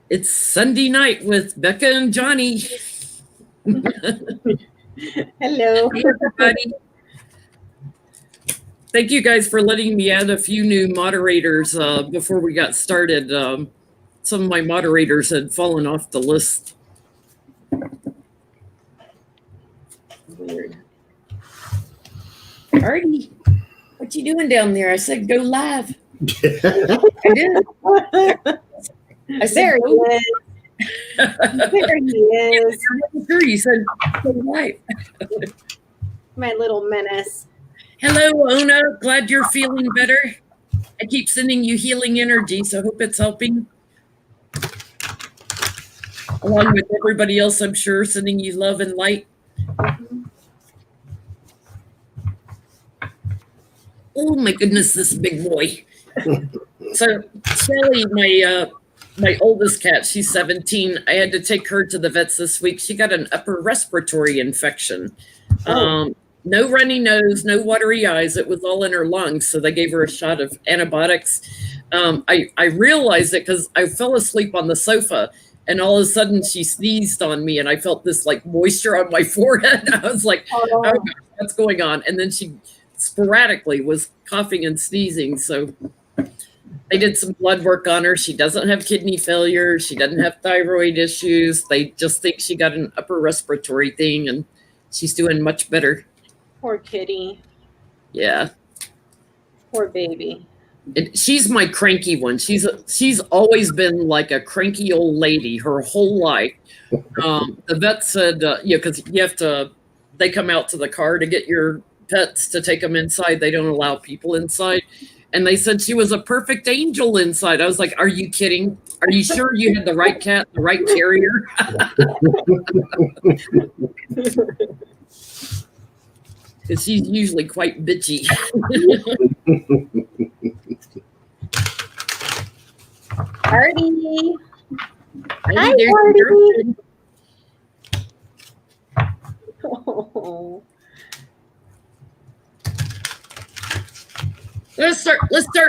It's Sunday night with Becca and Johnny. Hello. Hey, everybody. Thank you guys for letting me add a few new moderators before we got started. Some of my moderators had fallen off the list. Weird. Artie, what you doing down there? I said go live. I did. I said, There he is. There he is. Sure, you said go live. My little menace. Hello, Ona. Glad you're feeling better. I keep sending you healing energy, so I hope it's helping. Along with everybody else, I'm sure, sending you love and light. Oh my goodness, this big boy. So Shelly, my oldest cat, she's 17. I had to take her to the vets this week. She got an upper respiratory infection. No runny nose, no watery eyes. It was all in her lungs. So they gave her a shot of antibiotics. I realized it because I fell asleep on the sofa and all of a sudden she sneezed on me and I felt this like moisture on my forehead. I was like, oh gosh, what's going on? And then she sporadically was coughing and sneezing. So they did some blood work on her. She doesn't have kidney failure. She doesn't have thyroid issues. They just think she got an upper respiratory thing and she's doing much better. Poor kitty. Yeah. Poor baby. She's my cranky one. She's always been like a cranky old lady her whole life. The vet said, because you have to, they come out to the car to get your pets to take them inside. They don't allow people inside. And they said she was a perfect angel inside. I was like, are you kidding? Are you sure you had the right cat, the right carrier? Because she's usually quite bitchy. Artie. Hi, Artie. Oh. Let's start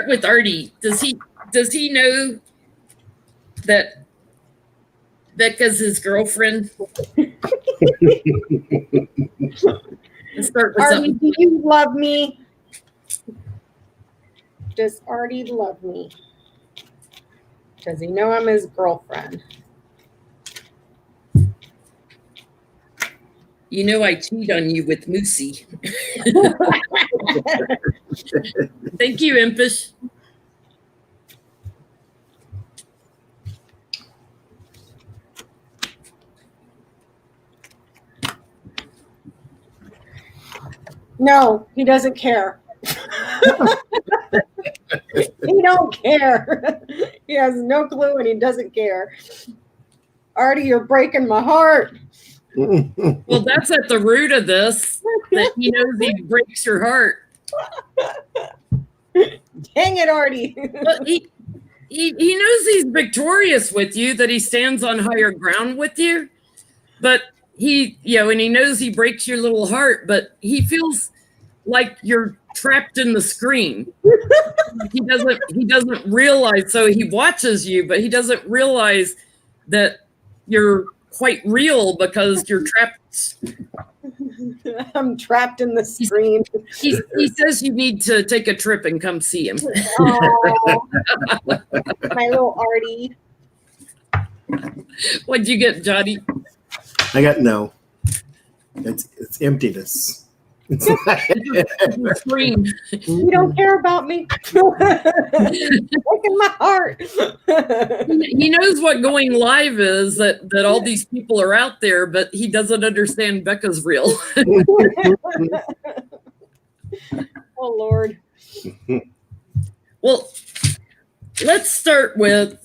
with Artie. Does he know that Becca's his girlfriend? Let's start with Artie, do you love me? Does Artie love me? Does he know I'm his girlfriend? You know I cheat on you with Moosey. Thank you, Impish. No, he doesn't care. He don't care. He has no clue and he doesn't care. Artie, you're breaking my heart. Well, that's at the root of this, that he knows he breaks your heart. Dang it, Artie. Well, he knows he's victorious with you, that he stands on higher ground with you, but and he knows he breaks your little heart, but he feels like you're trapped in the screen. He doesn't realize, so he watches you, but he doesn't realize that you're quite real because you're trapped. I'm trapped in the screen. He says you need to take a trip and come see him. Oh, my little Artie. What'd you get, Johnny? I got no. It's emptiness. Screen. You don't care about me. Breaking my heart. He knows what going live is, that all these people are out there, but he doesn't understand Becca's real. Oh, Lord. Well, let's start with,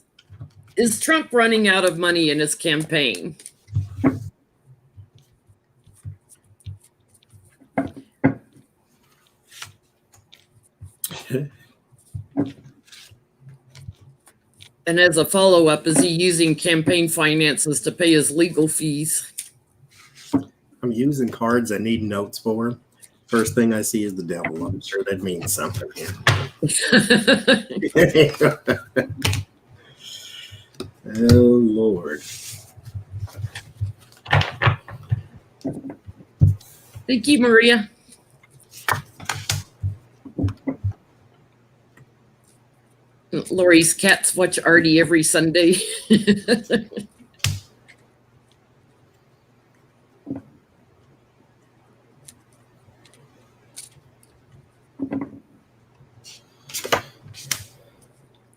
is Trump running out of money in his campaign? And as a follow-up, is he using campaign finances to pay his legal fees? I'm using cards I need notes for. First thing I see is the devil. I'm sure that means something here. Oh, Lord. Thank you, Maria. Lori's cats watch Artie every Sunday.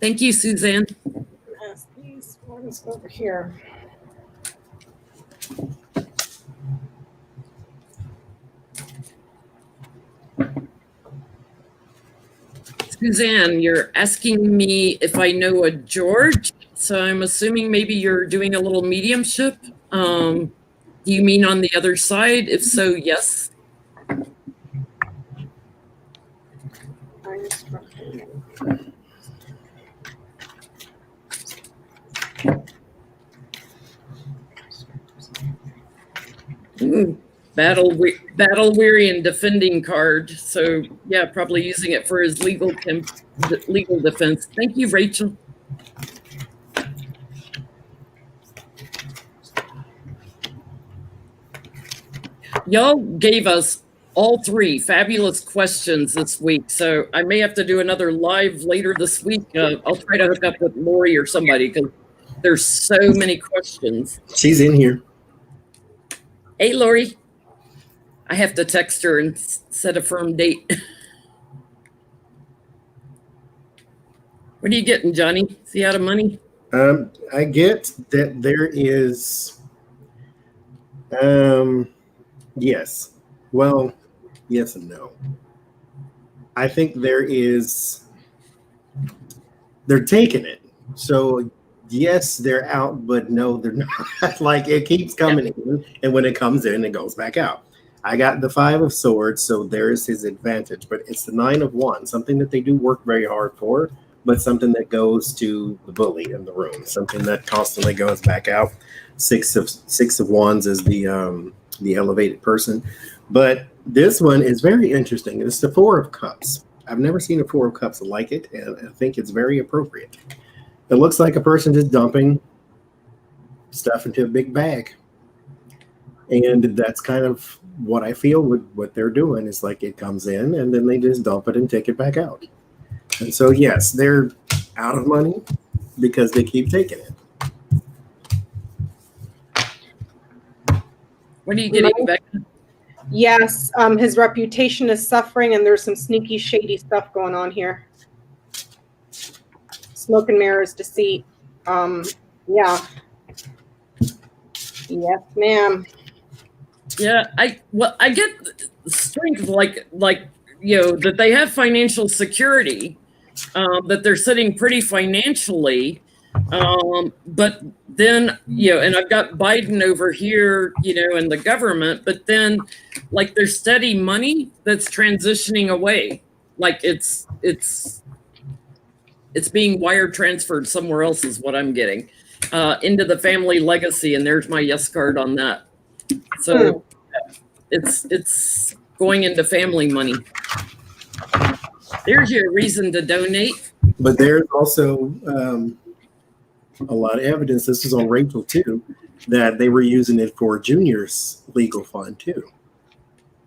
Thank you, Suzanne. Yes, these ones over here. Suzanne, you're asking me if I know a George, so I'm assuming maybe you're doing a little mediumship. Do you mean on the other side? If so, yes. Ooh, battle weary and defending card. So yeah, probably using it for his legal defense. Thank you, Rachel. Y'all gave us all three fabulous questions this week, so I may have to do another live later this week. I'll try to hook up with Lori or somebody because there's so many questions. She's in here. Hey, Lori. I have to text her and set a firm date. What are you getting, Johnny? Is he out of money? I get that there is, yes. Well, yes and no. I think they're taking it. So yes, they're out, but no, they're not. Like it keeps coming in, and when it comes in, it goes back out. I got the 5 of Swords, so there's his advantage, but it's the 9 of Wands, something that they do work very hard for, but something that goes to the bully in the room, something that constantly goes back out. 6 of Wands is the elevated person, but this one is very interesting. It's the 4 of Cups. I've never seen a 4 of Cups like it, and I think it's very appropriate. It looks like a person just dumping stuff into a big bag. And that's kind of what I feel with what they're doing is like it comes in and then they just dump it and take it back out. And so, yes, they're out of money because they keep taking it. What are you getting, Becca? Yes, his reputation is suffering and there's some sneaky, shady stuff going on here. Smoke and mirrors, deceit. Yeah. Yes, ma'am. Yeah, I get strength like that they have financial security, that they're sitting pretty financially, but then and I've got Biden over here, and the government, but then like there's steady money that's transitioning away, like it's being wire transferred somewhere else is what I'm getting, into the family legacy, and there's my yes card on that. So it's going into family money. There's your reason to donate. But there's also a lot of evidence, this is on Rachel too, that they were using it for Junior's legal fund too.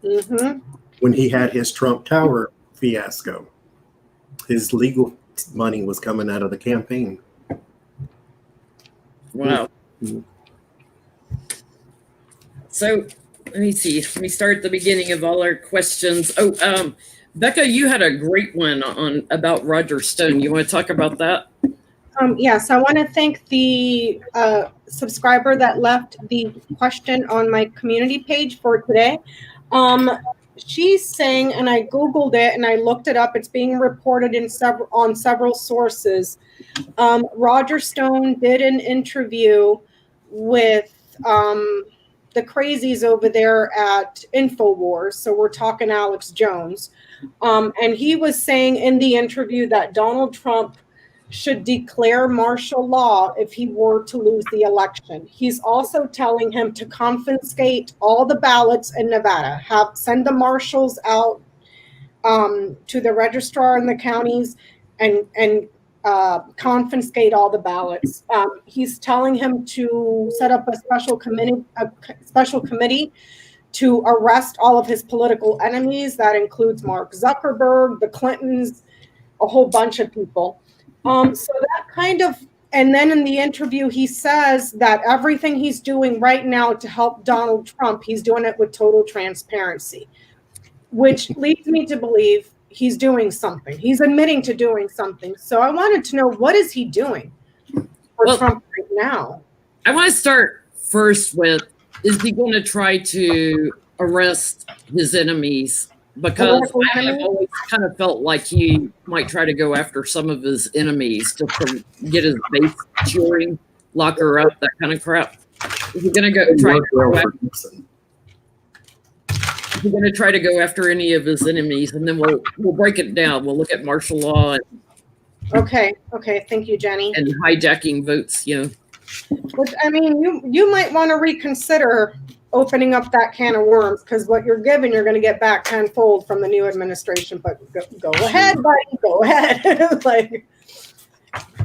Mm-hmm. When he had his Trump Tower fiasco, his legal money was coming out of the campaign. Wow. Mm-hmm. So let me see. Let me start at the beginning of all our questions. Oh, Becca, you had a great one about Roger Stone. You want to talk about that? Yes, I want to thank the subscriber that left the question on my community page for today. She's saying, and I Googled it and I looked it up, it's being reported on several sources. Roger Stone did an interview with the crazies over there at InfoWars. So we're talking Alex Jones. And he was saying in the interview that Donald Trump should declare martial law if he were to lose the election. He's also telling him to confiscate all the ballots in Nevada, send the marshals out to the registrar in the counties and confiscate all the ballots. He's telling him to set up a special committee to arrest all of his political enemies. That includes Mark Zuckerberg, the Clintons, a whole bunch of people. So that kind of, and then in the interview, he says that everything he's doing right now to help Donald Trump, he's doing it with total transparency, which leads me to believe he's doing something. He's admitting to doing something. So I wanted to know, what is he doing for Trump right now? I want to start first with, is he going to try to arrest his enemies? Because I have always kind of felt like he might try to go after some of his enemies to get his base cheering, lock her up, that kind of crap. Is he going to go try to go after any of his enemies? And then we'll break it down. We'll look at martial law. And, okay. Thank you, Jenny. And hijacking votes, Which, I mean, you might want to reconsider opening up that can of worms, because what you're giving, you're going to get back tenfold from the new administration. But go ahead, buddy. Go ahead. Like,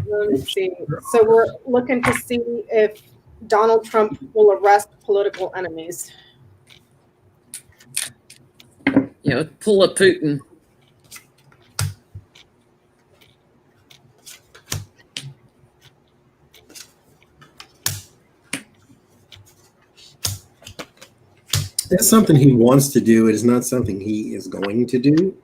let me see. So we're looking to see if Donald Trump will arrest political enemies. Pull a Putin. That's something he wants to do. It is not something he is going to do.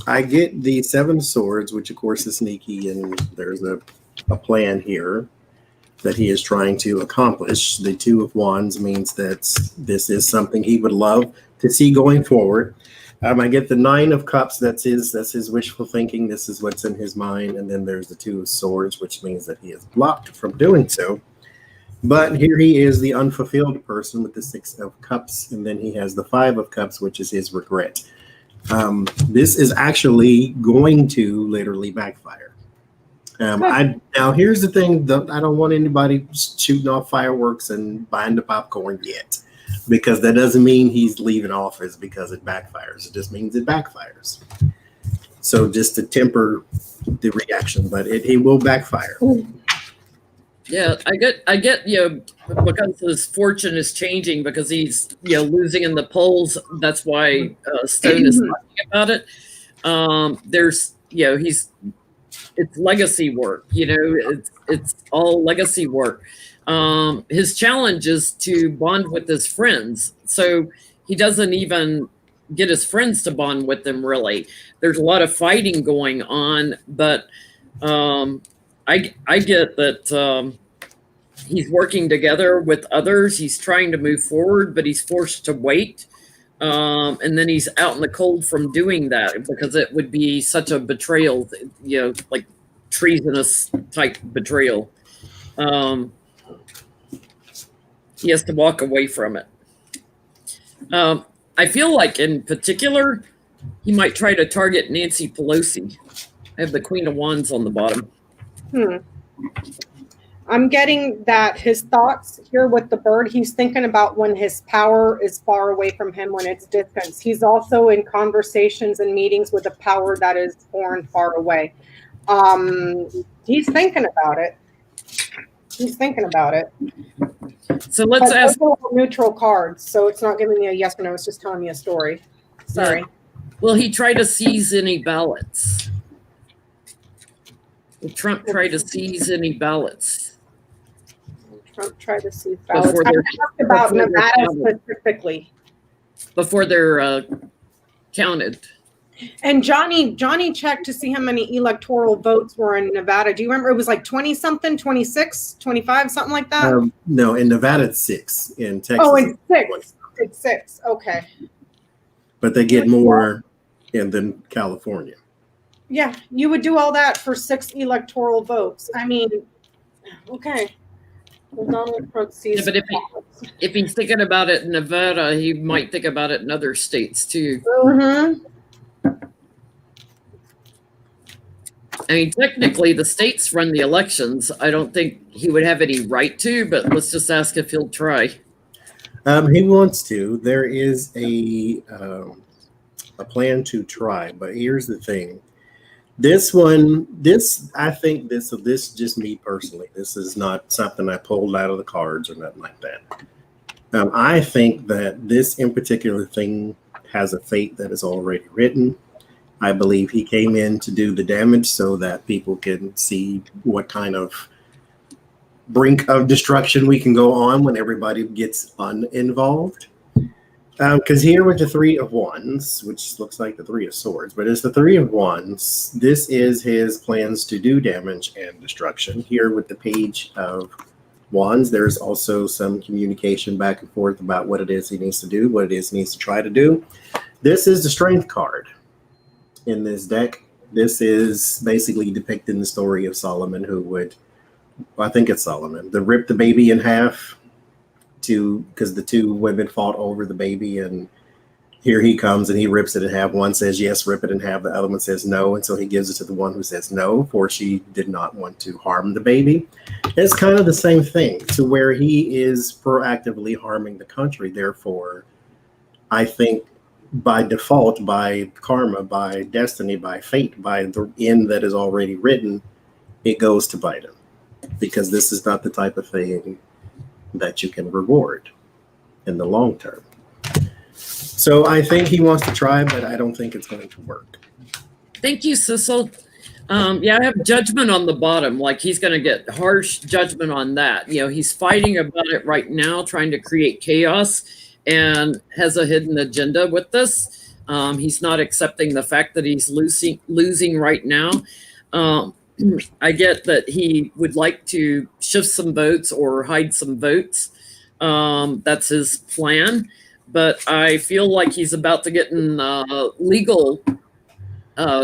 I get the Seven of Swords, which of course is sneaky, and there's a plan here that he is trying to accomplish. The Two of Wands means that this is something he would love to see going forward. I get the Nine of Cups. That's his wishful thinking. This is what's in his mind. And then there's the Two of Swords, which means that he is blocked from doing so. But here he is, the unfulfilled person, with the Six of Cups, and then he has the Five of Cups, which is his regret. This is actually going to literally backfire. Now, here's the thing: I don't want anybody shooting off fireworks and buying the popcorn yet, because that doesn't mean he's leaving office because it backfires. It just means it backfires. So just to temper the reaction, but it will backfire. Yeah, I get, because his fortune is changing, because he's, losing in the polls. That's why Stone is talking about it. There's, it's legacy work, it's all legacy work. His challenge is to bond with his friends. So he doesn't even get his friends to bond with him, really. There's a lot of fighting going on, but I get that he's working together with others. He's trying to move forward, but he's forced to wait. And then he's out in the cold from doing that, because it would be such a betrayal, like treasonous type betrayal. He has to walk away from it. I feel like in particular, he might try to target Nancy Pelosi. I have the Queen of Wands on the bottom. I'm getting that his thoughts here with the bird, he's thinking about when his power is far away from him, when it's distance. He's also in conversations and meetings with a power that is foreign, far away. He's thinking about it. So let's ask. Neutral cards, so it's not giving me a yes or no. It's just telling me a story. Sorry. Yeah. Will he try to seize any ballots? Will Trump try to seize any ballots? Trump tried to seize ballots. I talked about Nevada specifically. Before they're counted. And Johnny checked to see how many electoral votes were in Nevada. Do you remember? It was like 20 something, 26, 25, something like that. No, in Nevada it's 6. In Texas, it's 6. It's 6. Okay. But they get more than California. Yeah, you would do all that for 6 electoral votes. I mean, okay. Well, Donald Trump sees. But if he's thinking about it in Nevada, he might think about it in other states too. Mm-hmm. I mean, technically, the states run the elections. I don't think he would have any right to, but let's just ask if he'll try. He wants to. There is a plan to try, but here's the thing. This one, I think this just me personally. This is not something I pulled out of the cards or nothing like that. I think that this in particular thing has a fate that is already written. I believe he came in to do the damage so that people can see what kind of brink of destruction we can go on when everybody gets uninvolved. Because here with the Three of Wands, which looks like the Three of Swords, but it's the Three of Wands. This is his plans to do damage and destruction. Here with the Page of Wands, there's also some communication back and forth about what it is he needs to do, what it is he needs to try to do. This is the Strength card in this deck. This is basically depicting the story of Solomon, who would, well, I think it's Solomon, to rip the baby in half because the two women fought over the baby, and here he comes and he rips it in half. One says, yes, rip it in half. The other one says no. And so he gives it to the one who says no, for she did not want to harm the baby. It's kind of the same thing, to where he is proactively harming the country. Therefore, I think by default, by karma, by destiny, by fate, by the end that is already written, it goes to Biden, because this is not the type of thing that you can reward in the long term. So I think he wants to try, but I don't think it's going to work. Thank you, Sissel. Yeah, I have judgment on the bottom. Like, he's going to get harsh judgment on that. You know, he's fighting about it right now, trying to create chaos, and has a hidden agenda with this. He's not accepting the fact that he's losing right now. I get that he would like to shift some votes or hide some votes. That's his plan. But I feel like he's about to get in legal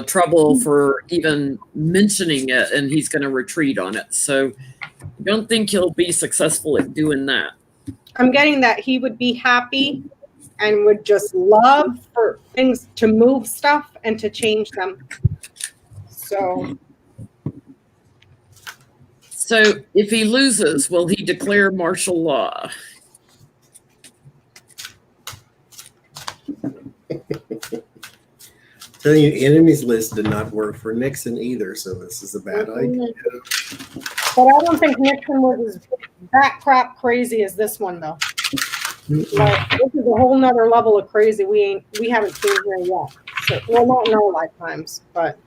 trouble for even mentioning it, and he's going to retreat on it. So I don't think he'll be successful at doing that. I'm getting that he would be happy and would just love for things to move stuff and to change them. So if he loses, will he declare martial law? Telling you, enemies list did not work for Nixon either, so this is a bad idea. But I don't think Nixon was as that crap crazy as this one, though. Like, this is a whole nother level of crazy we haven't seen here yet. So, well, not in our lifetimes, but.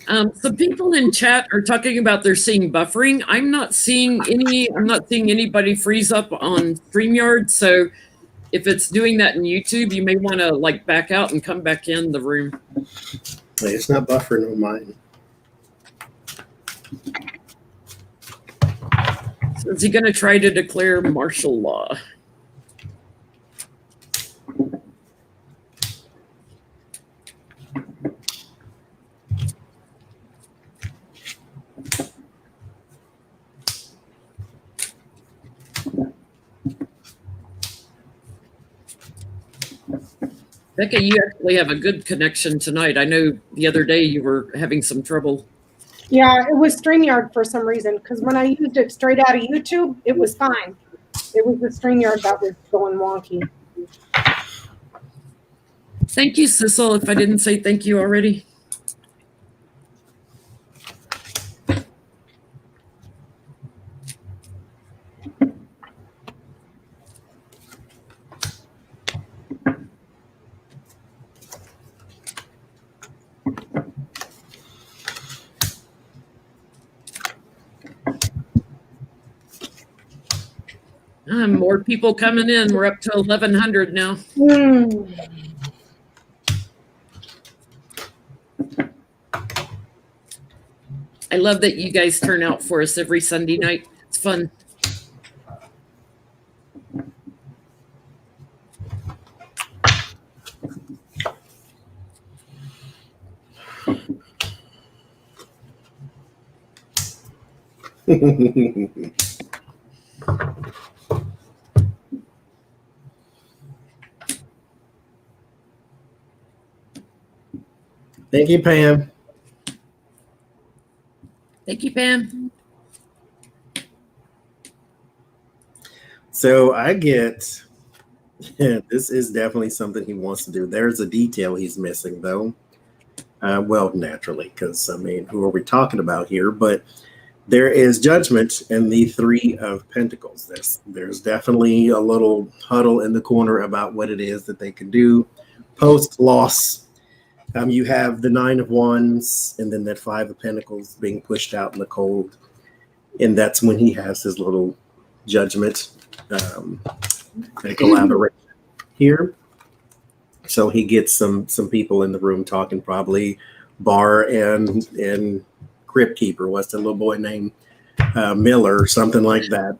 Some people in chat are talking about they're seeing buffering. I'm not seeing anybody freeze up on StreamYard. So if it's doing that in YouTube, you may want to like back out and come back in the room. It's not buffering on mine. So is he going to try to declare martial law? Becca, you actually have a good connection tonight. I know the other day you were having some trouble. Yeah, it was StreamYard for some reason, because when I used it straight out of YouTube, it was fine. It was the StreamYard that was going wonky. Thank you, Sissel, if I didn't say thank you already. More people coming in. We're up to 1,100 now. I love that you guys turn out for us every Sunday night. It's fun. Thank you, Pam. Thank you, Pam. So I get, this is definitely something he wants to do. There's a detail he's missing, though. Well, naturally, because I mean, who are we talking about here? But there is judgment in the Three of Pentacles. There's definitely a little huddle in the corner about what it is that they can do post loss. You have the Nine of Wands and then that Five of Pentacles being pushed out in the cold. And that's when he has his little judgment and collaboration here. So he gets some people in the room talking, probably Bar and Crypt Keeper. What's the little boy name? Miller or something like that.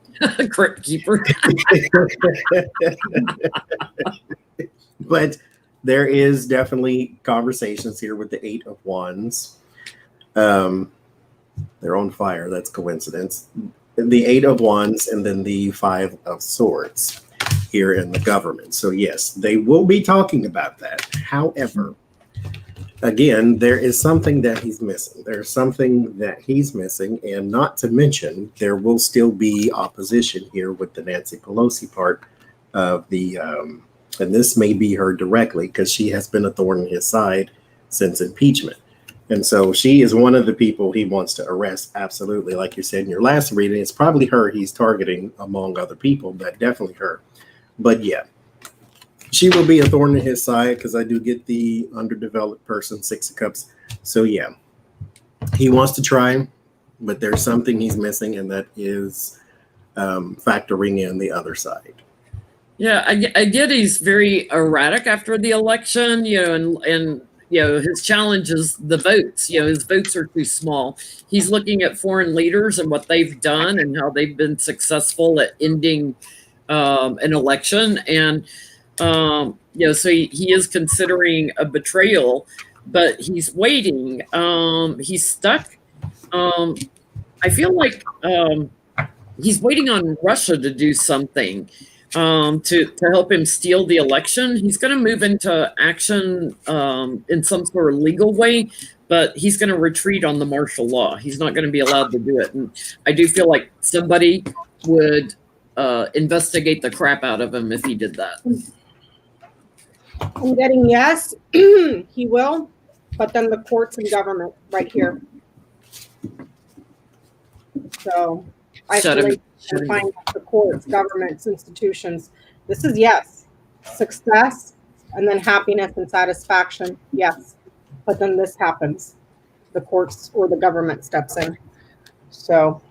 Crypt Keeper. But there is definitely conversations here with the Eight of Wands. They're on fire. That's coincidence. The Eight of Wands and then the Five of Swords here in the government. So yes, they will be talking about that. However, again, there is something that he's missing. There's something that he's missing, and not to mention, there will still be opposition here with the Nancy Pelosi part of the, and this may be her directly because she has been a thorn in his side since impeachment. And so she is one of the people he wants to arrest. Absolutely. Like you said in your last reading, it's probably her he's targeting among other people, but definitely her. But yeah, she will be a thorn in his side because I do get the underdeveloped person, Six of Cups. So yeah, he wants to try, but there's something he's missing, and that is factoring in the other side. Yeah, I get he's very erratic after the election, and his challenge is the votes. His votes are too small. He's looking at foreign leaders and what they've done and how they've been successful at ending an election. And, so he is considering a betrayal, but he's waiting. He's stuck. I feel like he's waiting on Russia to do something to help him steal the election. He's going to move into action in some sort of legal way, but he's going to retreat on the martial law. He's not going to be allowed to do it. And I do feel like somebody would investigate the crap out of him if he did that. I'm getting yes, he will, but then the courts and government right here. So I feel like find the courts, governments, institutions. This is yes, success, and then happiness and satisfaction. Yes, but then this happens. The courts or the government steps in. So,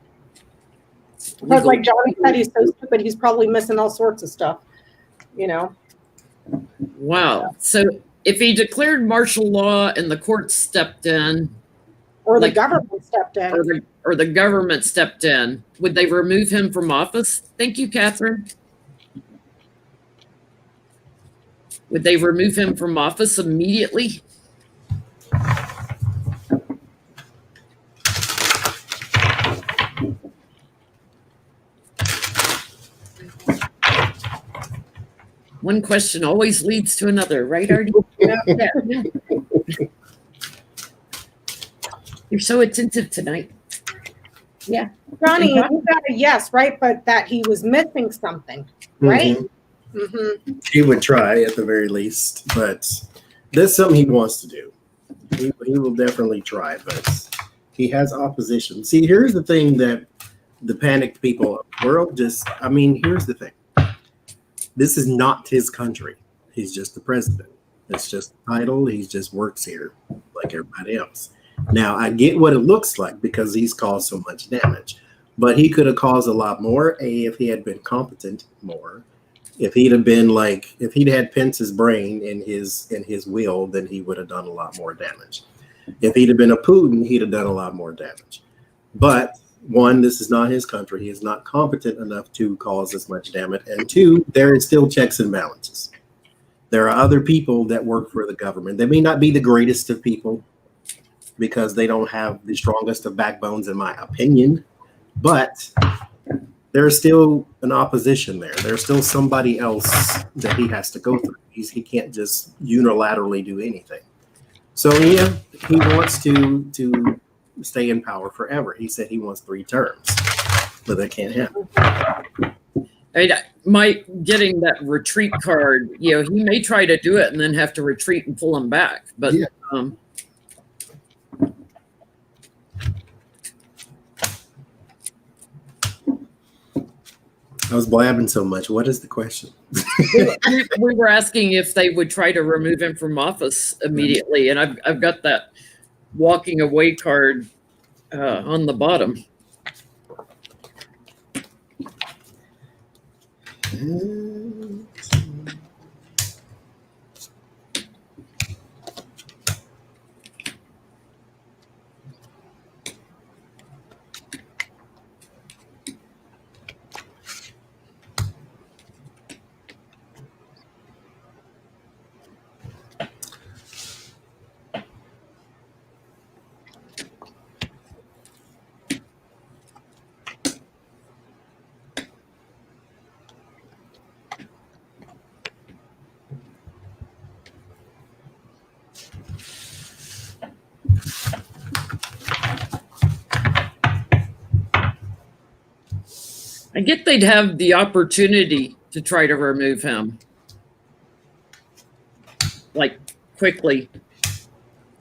because like Johnny said, he's so stupid. He's probably missing all sorts of stuff. Wow. So if he declared martial law and the courts stepped in, or the government stepped in, or the government stepped in, would they remove him from office? Thank you, Catherine. Would they remove him from office immediately? One question always leads to another, right, Artie? Yeah. You're so attentive tonight. Yeah. Johnny, you got a yes, right? But that he was missing something, right? Mm-hmm. Mm-hmm. He would try at the very least, but that's something he wants to do. He will definitely try, but he has opposition. See, here's the thing that the panicked people of the world here's the thing. This is not his country. He's just the president. It's just a title. He just works here like everybody else. Now, I get what it looks like because he's caused so much damage, but he could have caused a lot more, if he had been competent more. If he'd have been if he'd had Pence's brain in his will, then he would have done a lot more damage. If he'd have been a Putin, he'd have done a lot more damage. But one, this is not his country. He is not competent enough to cause as much damage. And two, there is still checks and balances. There are other people that work for the government. They may not be the greatest of people because they don't have the strongest of backbones, in my opinion, but there's still an opposition there. There's still somebody else that he has to go through. He can't just unilaterally do anything. So yeah, he wants to stay in power forever. He said he wants 3 terms, but that can't happen. Getting that retreat card, he may try to do it and then have to retreat and pull him back. But I was blabbing so much. What is the question? We were asking if they would try to remove him from office immediately, and I've got that walking away card on the bottom. I get they'd have the opportunity to try to remove him, like quickly,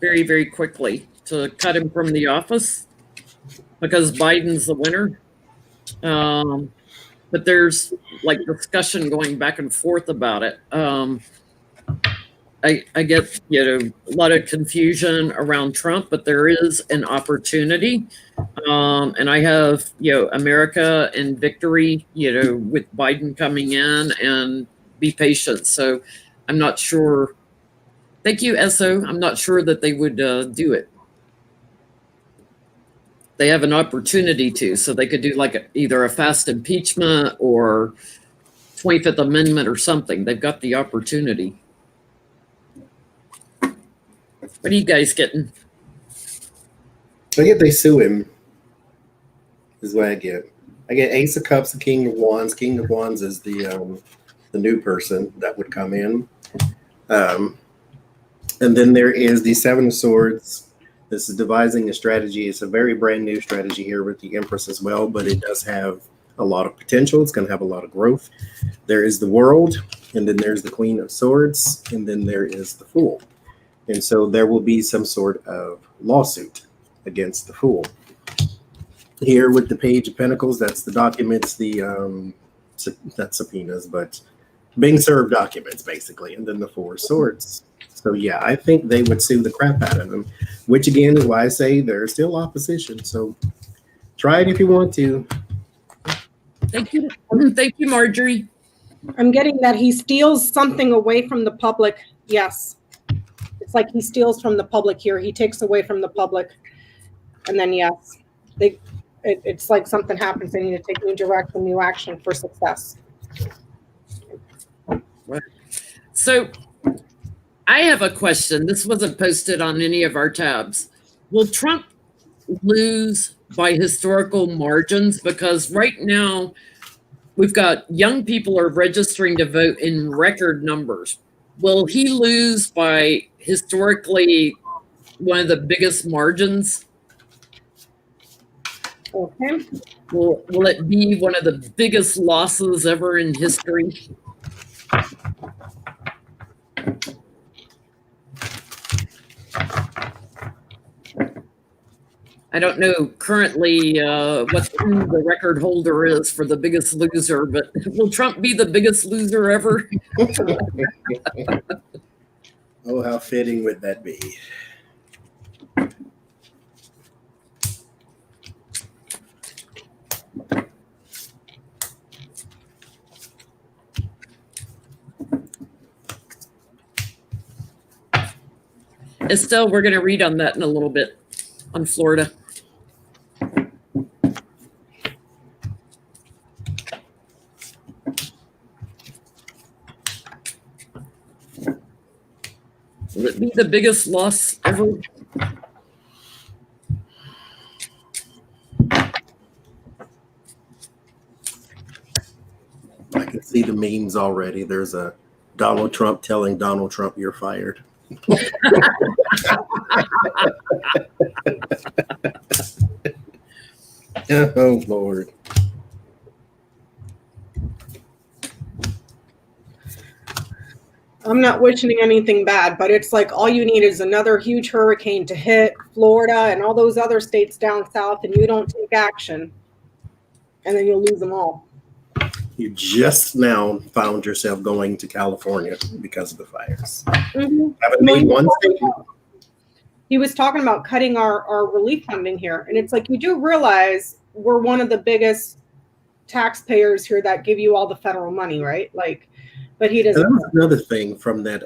very, very quickly, to cut him from the office because Biden's the winner. But there's like discussion going back and forth about it. I get, a lot of confusion around Trump, but there is an opportunity. And I have, America and victory, with Biden coming in, and be patient. So I'm not sure. Thank you, Esso. I'm not sure that they would do it. They have an opportunity to, so they could do like either a fast impeachment or 25th Amendment or something. They've got the opportunity. What are you guys getting? I get they sue him. Is what I get. I get Ace of Cups and King of Wands. King of Wands is the new person that would come in. And then there is the Seven of Swords. This is devising a strategy. It's a very brand new strategy here with the Empress as well, but it does have a lot of potential. It's going to have a lot of growth. There is the World, and then there's the Queen of Swords, and then there is the Fool. And so there will be some sort of lawsuit against the Fool. Here with the Page of Pentacles, that's the documents, not subpoenas, but being served documents, basically. And then the Four of Swords. So, yeah, I think they would sue the crap out of him, which, again, is why I say there's still opposition. So try it if you want to. Thank you. Thank you, Marjorie. I'm getting that he steals something away from the public. Yes. It's like he steals from the public here. He takes away from the public. And then, yes, it's like something happens. They need to take new direction, new action for success. So I have a question. This wasn't posted on any of our tabs. Will Trump lose by historical margins? Because right now we've got young people are registering to vote in record numbers. Will he lose by historically one of the biggest margins? Okay. Will it be one of the biggest losses ever in history? I don't know currently what the record holder is for the biggest loser, but will Trump be the biggest loser ever? Oh, how fitting would that be? Estelle, we're going to read on that in a little bit on Florida. Will it be the biggest loss ever? I can see the memes already. There's a Donald Trump telling Donald Trump you're fired. Oh, Lord. I'm not wishing anything bad, but it's like all you need is another huge hurricane to hit Florida and all those other states down south, and you don't take action, and then you'll lose them all. You just now found yourself going to California because of the fires. Mhm. Haven't made one statement. He was talking about cutting our relief funding here. And it's like, you do realize we're one of the biggest taxpayers here that give you all the federal money, right? Like, but he And doesn't. that was another thing from that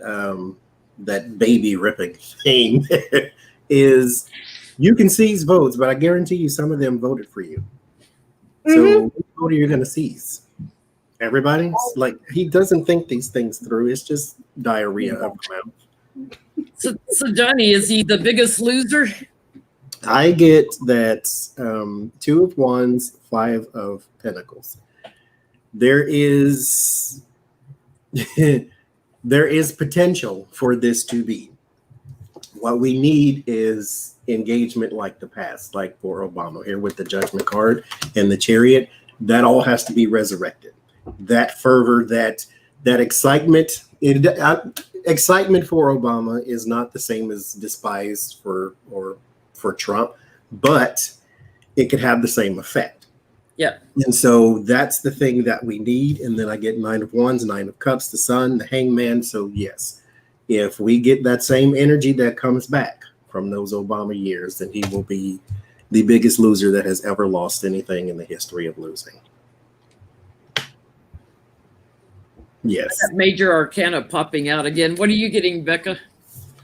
that baby ripping thing is you can seize votes, but I guarantee you some of them voted for you. So what vote are you going to seize? Everybody's like, he doesn't think these things through. It's just diarrhea of the mouth. So Johnny, is he the biggest loser? I get that 2 of Wands, 5 of Pentacles. There is there is potential for this to be. What we need is engagement like the past, like for Obama here with the Judgment card and the Chariot. That all has to be resurrected. That fervor, that excitement. Excitement for Obama is not the same as despise for Trump, but it could have the same effect. Yeah. And so that's the thing that we need. And then I get 9 of Wands, 9 of Cups, the Sun, the Hangman. So yes, if we get that same energy that comes back from those Obama years, then he will be the biggest loser that has ever lost anything in the history of losing. Yes. That major arcana popping out again. What are you getting, Becca?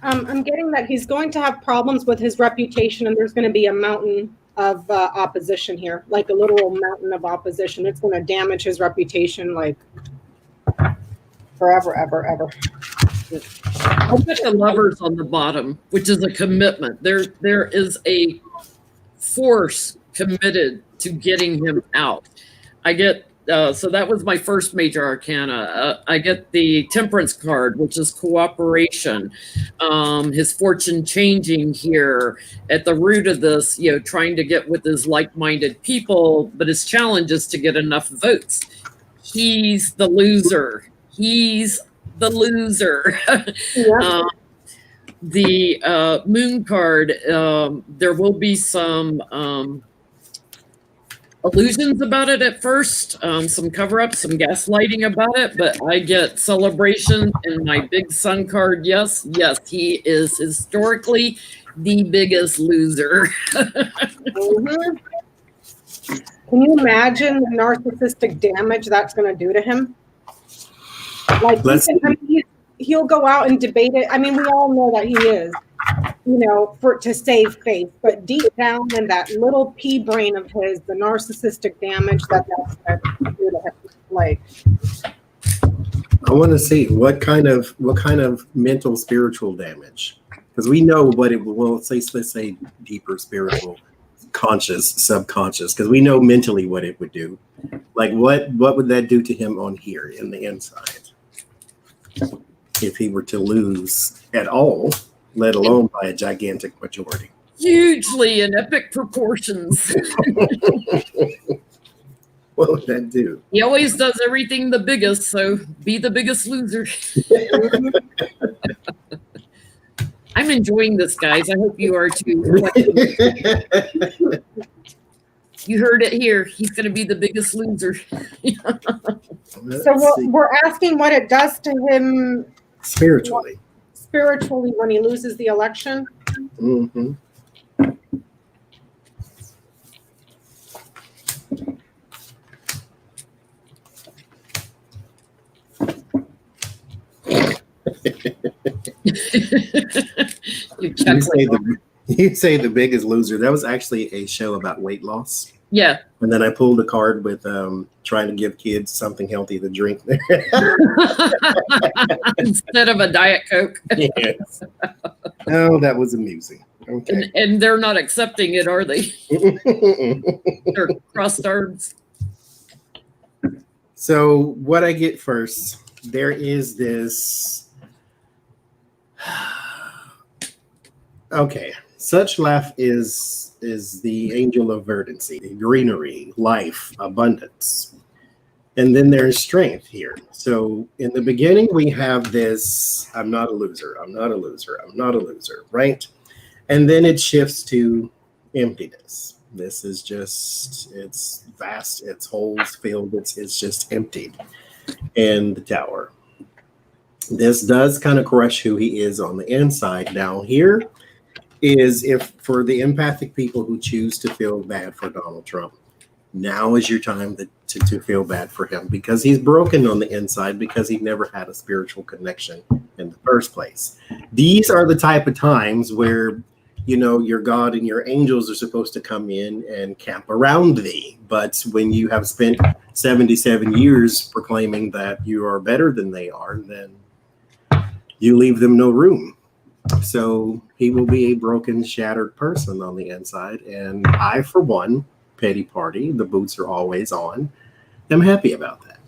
I'm getting that he's going to have problems with his reputation, and there's going to be a mountain of opposition here, like a literal mountain of opposition. It's going to damage his reputation, like forever, ever, ever. I'll put the Lovers on the bottom, which is a commitment. There is a force committed to getting him out. I get so that was my first major arcana. I get the Temperance card, which is cooperation. His fortune changing here at the root of this, trying to get with his like-minded people, but his challenge is to get enough votes. He's the loser. He's the loser. Yeah. The Moon card, there will be some illusions about it at first, some cover-up, some gaslighting about it, but I get celebration in my big Sun card. Yes, he is historically the biggest loser. Mhm. Can you imagine the narcissistic damage that's going to do to him? Like, he'll go out and debate it. I mean, we all know that he is, to save face. But deep down in that little pea brain of his, the narcissistic damage that's going to do to him. Like, I want to see what kind of mental spiritual damage, because we know what it will. Well, let's say deeper spiritual, conscious, subconscious, because we know mentally what it would do. Like what would that do to him on here in the inside if he were to lose at all, let alone by a gigantic majority? Hugely in epic proportions. What would that do? He always does everything the biggest, so be the biggest loser. I'm enjoying this, guys. I hope you are too. You heard it here. He's going to be the biggest loser. so we're asking what it does to him spiritually when he loses the election. Mm-hmm. You say the biggest loser. That was actually a show about weight loss. Yeah. And then I pulled a card with trying to give kids something healthy to drink instead of a Diet Coke. Yes. Oh, that was amusing. Okay. And they're not accepting it, are they? They're crossed arms. So what I get first, there is this. Okay, such life is the angel of verdancy, greenery, life, abundance. And then there's strength here. So in the beginning, we have this, I'm not a loser, I'm not a loser, right? And then it shifts to emptiness. This is just, it's vast, it's holes filled, it's just emptied in the tower. This does kind of crush who he is on the inside. Now here is, if for the empathic people who choose to feel bad for Donald Trump, now is your time to feel bad for him, because he's broken on the inside, because he never had a spiritual connection in the first place. These are the type of times where, you know, your God and your angels are supposed to come in and camp around thee. But when you have spent 77 years proclaiming that you are better than they are, then you leave them no room. So he will be a broken, shattered person on the inside. And I, for one, petty party, the boots are always on, I'm happy about that.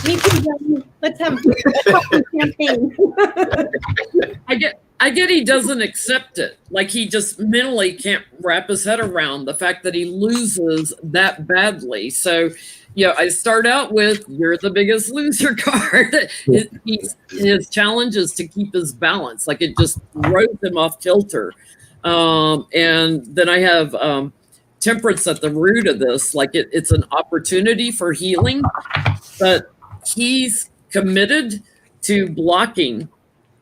Me too, Johnny. Let's have champagne. I get he doesn't accept it. Like, he just mentally can't wrap his head around the fact that he loses that badly. So, you know, I start out with, you're the biggest loser card. His challenge is to keep his balance. Like, it just throws him off kilter. And then I have temperance at the root of this. Like, it's an opportunity for healing, but he's committed to blocking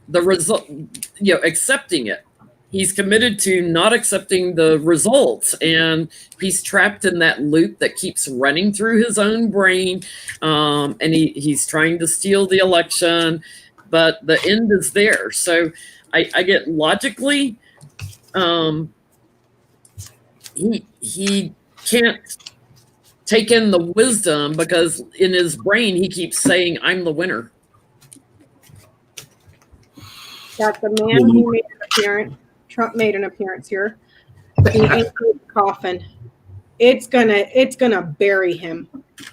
the result, you know, accepting it. He's committed to not accepting the results, and he's trapped in that loop that keeps running through his own brain. And he's trying to steal the election, but the end is there. So I get logically, he can't take in the wisdom, because in his brain he keeps saying, I'm the winner. That the man who made an appearance, Trump made an appearance here. The anchor coffin. It's gonna bury him.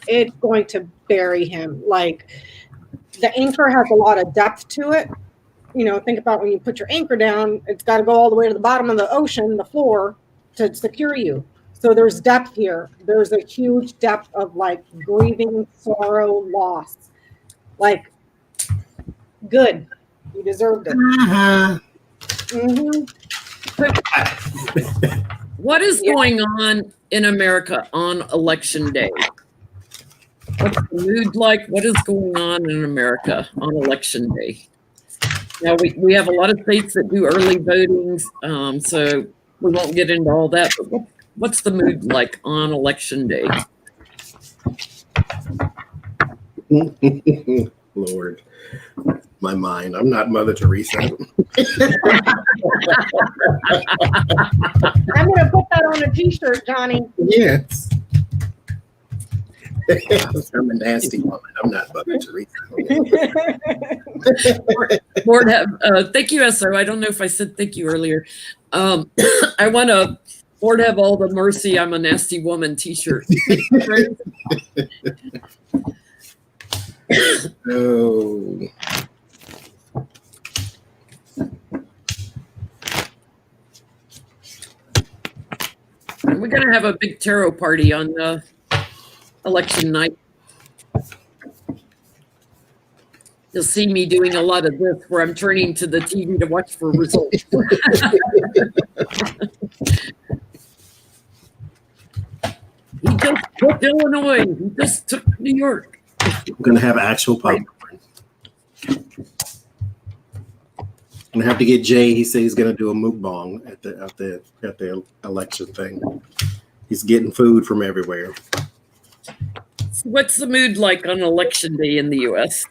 It's going to bury him. Like, the anchor has a lot of depth to it. You know, think about when you put your anchor down, it's got to go all the way to the bottom of the ocean, the floor, to secure you. So there's depth here. There's a huge depth of, like, grieving, sorrow, loss. Like, good. You deserved it. Mm-hmm. What is going on in America on election day? What's the mood like? What is going on in America on election day? Now, we have a lot of states that do early voting, so we won't get into all that. But what's the mood like on election day? Lord, my mind. I'm not Mother Teresa. I'm going to put that on a t-shirt, Johnny. Yes. I'm a nasty woman. I'm not Mother Teresa. Lord have, thank you, SO. I don't know if I said thank you earlier. I want to, Lord have all the mercy, I'm a nasty woman t-shirt. Oh. We're going to have a big tarot party on election night. You'll see me doing a lot of this where I'm turning to the TV to watch for results. He just took Illinois. He just took New York. I'm going to have actual popcorn. I'm going to have to get Jay. He said he's going to do a mukbang at the election thing. He's getting food from everywhere. What's the mood like on election day in the U.S.?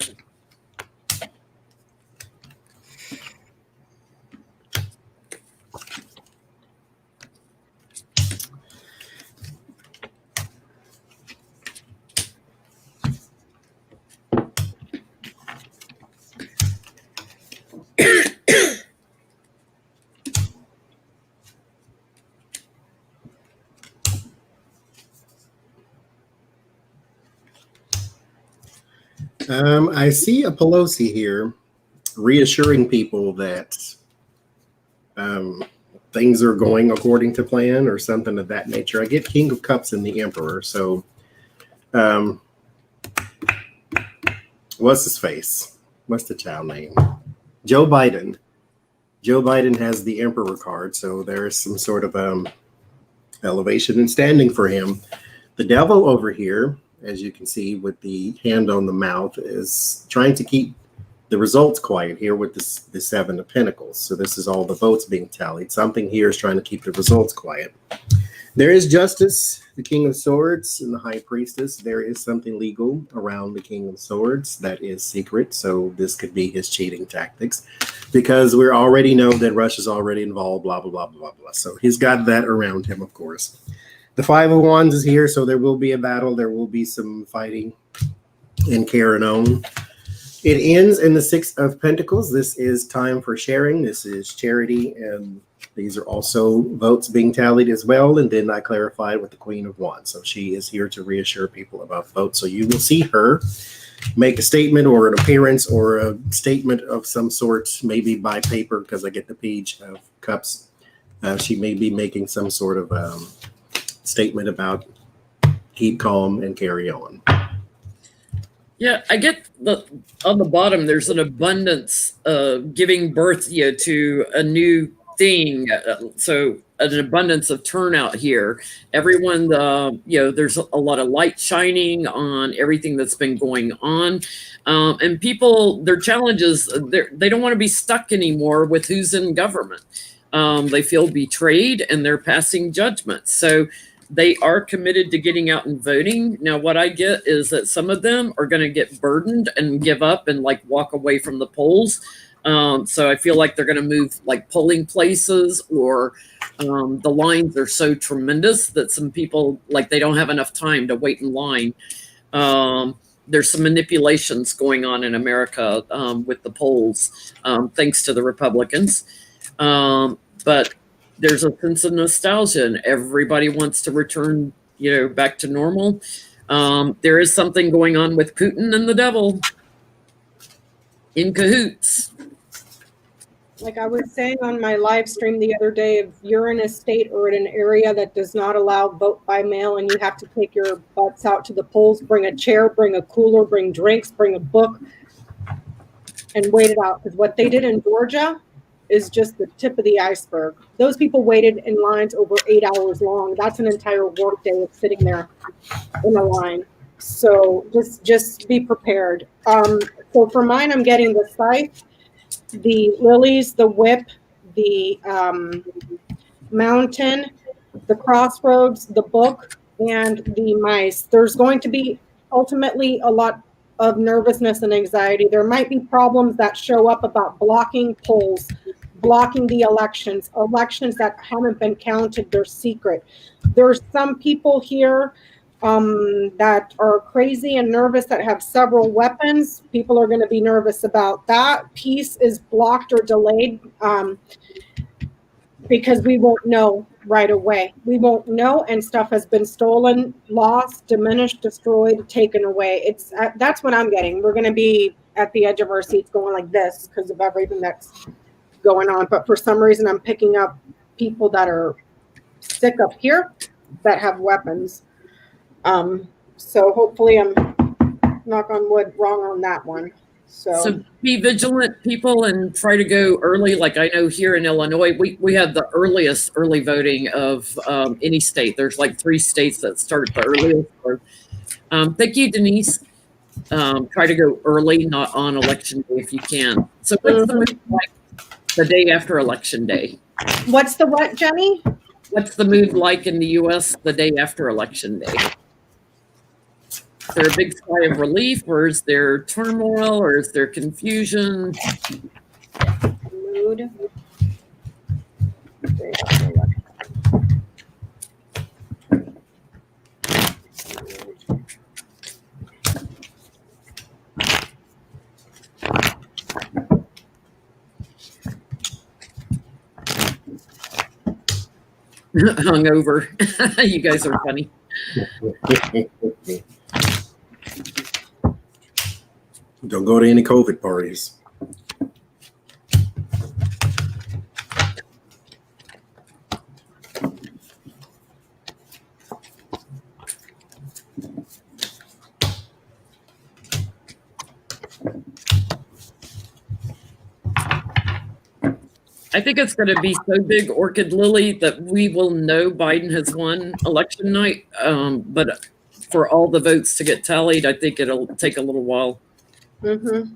I see a Pelosi here reassuring people that things are going according to plan or something of that nature. I get King of Cups and the Emperor. So what's his face? What's the child name? Joe Biden. Joe Biden has the Emperor card. So there's some sort of elevation and standing for him. The devil over here, as you can see with the hand on the mouth, is trying to keep the results quiet here with the Seven of Pentacles. So this is all the votes being tallied. Something here is trying to keep the results quiet. There is justice, the King of Swords, and the High Priestess. There is something legal around the King of Swords that is secret. So this could be his cheating tactics, because we already know that Russia's already involved, blah, blah, blah, blah, blah. So he's got that around him, of course. The Five of Wands is here, so there will be a battle. There will be some fighting and carrying on. It ends in the Six of Pentacles. This is time for sharing. This is charity, and these are also votes being tallied as well. And then I clarified with the Queen of Wands. So she is here to reassure people about votes. So you will see her make a statement or an appearance or a statement of some sort, maybe by paper, because I get the Page of Cups. She may be making some sort of statement about keep calm and carry on. Yeah, I get on the bottom, there's an abundance of giving birth to a new thing. So an abundance of turnout here. Everyone, there's a lot of light shining on everything that's been going on. And people, their challenges, they don't want to be stuck anymore with who's in government. They feel betrayed and they're passing judgment. So they are committed to getting out and voting. Now, what I get is that some of them are going to get burdened and give up and walk away from the polls. So I feel like they're going to move polling places, or the lines are so tremendous that some people they don't have enough time to wait in line. There's some manipulations going on in America with the polls, thanks to the Republicans. But there's a sense of nostalgia and everybody wants to return, back to normal. There is something going on with Putin and the devil in cahoots. Like I was saying on my live stream the other day, if you're in a state or in an area that does not allow vote by mail and you have to take your butts out to the polls, bring a chair, bring a cooler, bring drinks, bring a book, and wait it out. Because what they did in Georgia is just the tip of the iceberg. Those people waited in lines over 8 hours long. That's an entire workday of sitting there in a line. So just be prepared. So for mine, I'm getting the scythe, the lilies, the whip, the mountain, the crossroads, the book, and the mice. There's going to be ultimately a lot of nervousness and anxiety. There might be problems that show up about blocking polls, blocking the elections that haven't been counted. They're secret. There's some people here that are crazy and nervous that have several weapons. People are going to be nervous about that. Peace is blocked or delayed because we won't know right away. We won't know, and stuff has been stolen, lost, diminished, destroyed, taken away. That's what I'm getting. We're going to be at the edge of our seats going like this because of everything that's going on. But for some reason, I'm picking up people that are sick up here that have weapons. So hopefully I'm, knock on wood, wrong on that one. So be vigilant, people, and try to go early. Like I know here in Illinois, we have the earliest early voting of any state. There's 3 states that start the earliest. Thank you, Denise. Try to go early, not on election day if you can. So what's the mood like the day after election day? What's the what, Jenny? What's the mood like in the U.S. the day after election day? Is there a big sigh of relief, or is there turmoil, or is there confusion? Mood. Hungover. You guys are funny. Don't go to any COVID parties. I think it's going to be so big, Orchid Lily, that we will know Biden has won election night. But for all the votes to get tallied, I think it'll take a little while. Mm-hmm.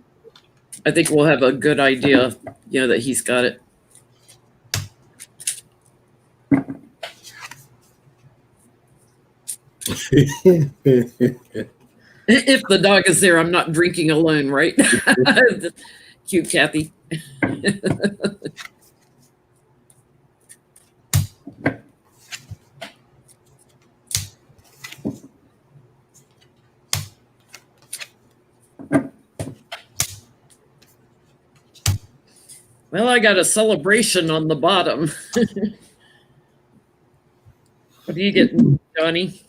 I think we'll have a good idea, that he's got it. If the dog is there, I'm not drinking alone, right? Cute Kathy. Well, I got a celebration on the bottom. What do you get, Johnny?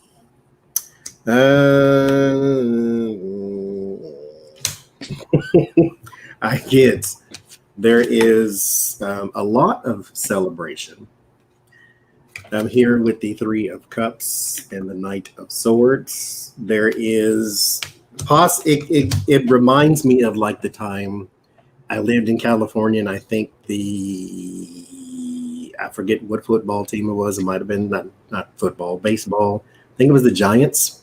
I get there is a lot of celebration. I'm here with the Three of Cups and the Knight of Swords. There is it reminds me of like the time I lived in California, and I think I forget what football team it was. It might have been not football, baseball. I think it was the Giants.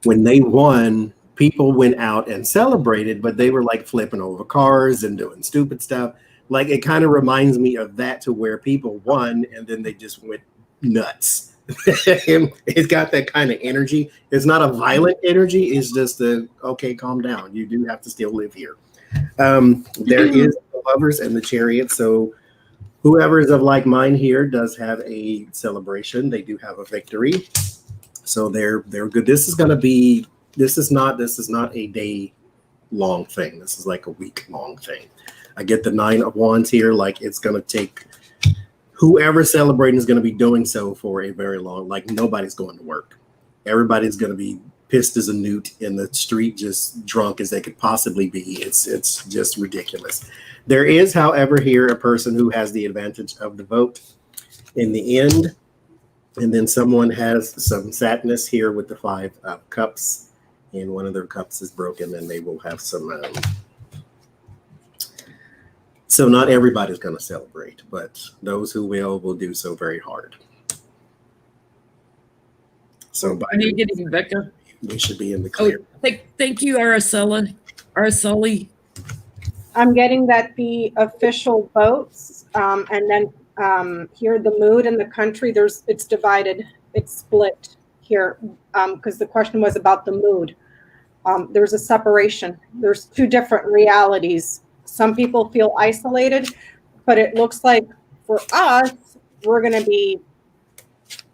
When they won, people went out and celebrated, but they were like flipping over cars and doing stupid stuff. Like it kind of reminds me of that, to where people won and then they just went nuts. It's got that kind of energy. It's not a violent energy. It's just okay, calm down. You do have to still live here. There is the Lovers and the Chariot. So whoever is of like mind here does have a celebration. They do have a victory. So they're good. This is not a day long thing. This is like a week long thing. I get the Nine of Wands here. Like it's going to take whoever's celebrating is going to be doing so for a very long, like nobody's going to work. Everybody's going to be pissed as a newt in the street, just drunk as they could possibly be. It's just ridiculous. There is, however, here a person who has the advantage of the vote in the end. And then someone has some sadness here with the Five of Cups, and one of their cups is broken, and they will have some. So not everybody's going to celebrate, but those who will do so very hard. So by Are you getting Becca? we should be in the clear. Oh, thank you, Araceli. I'm getting that the official votes, and then here the mood in the country. It's divided. It's split here because the question was about the mood. There's a separation. There's two different realities. Some people feel isolated, but it looks like for us, we're going to be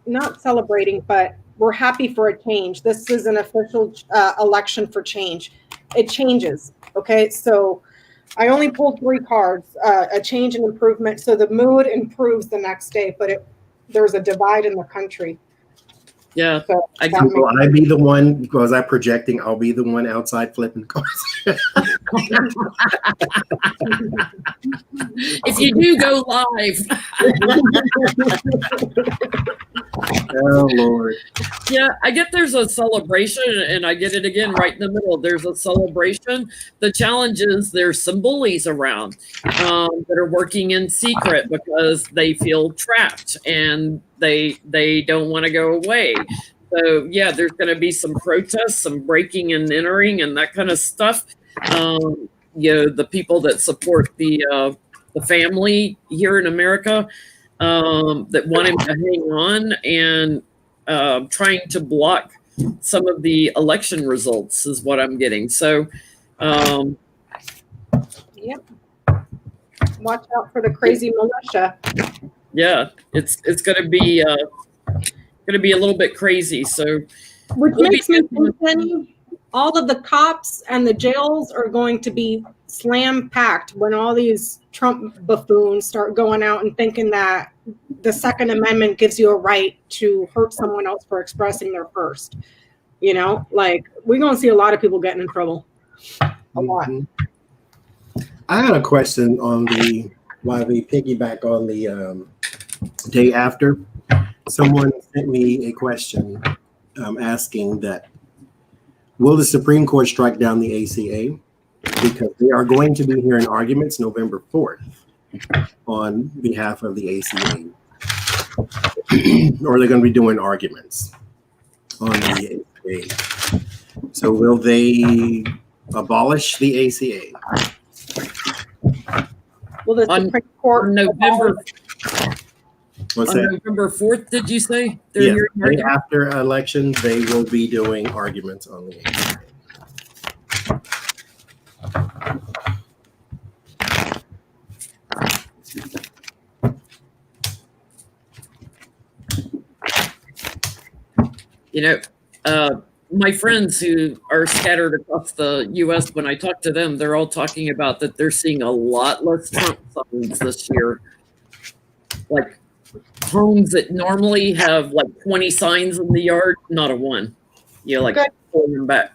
not celebrating, but we're happy for a change. This is an official election for change. It changes. Okay, so I only pulled 3 cards, a change and improvement. So the mood improves the next day, but there's a divide in the country. Yeah. So Will I be the one, because I'm projecting, I'll be the one outside flipping cars? If you do, go live. Oh, Lord. Yeah, I get there's a celebration, and I get it again right in the middle. There's a celebration. The challenge is there's some bullies around that are working in secret because they feel trapped and they don't want to go away. So yeah, there's going to be some protests, some breaking and entering, and that kind of stuff. The people that support the family here in America that want him to hang on and trying to block some of the election results is what I'm getting. So, yep. Watch out for the crazy militia. Yeah, it's going to be a little bit crazy. So, Which makes me think, Penny, all of the cops and the jails are going to be slam packed when all these Trump buffoons start going out and thinking that the Second Amendment gives you a right to hurt someone else for expressing their first. Like we're going to see a lot of people getting in trouble. A lot. I had a question on while we piggyback on the day after. Someone sent me a question asking that, will the Supreme Court strike down the ACA? Because they are going to be hearing arguments November 4th. on behalf of the ACA. Or they're going to be doing arguments on the ACA. So will they abolish the ACA? Will the On- Supreme Court On November, What's on that? November 4th, did you say? They're Yes, hearing right arguments? after elections, they will be doing arguments on the ACA. You know, my friends who are scattered across the U.S., when I talk to them, they're all talking about that they're seeing a lot less Trump signs this year. Like homes that normally have like 20 signs in the yard, not a one. You know, like Good. pulling them back.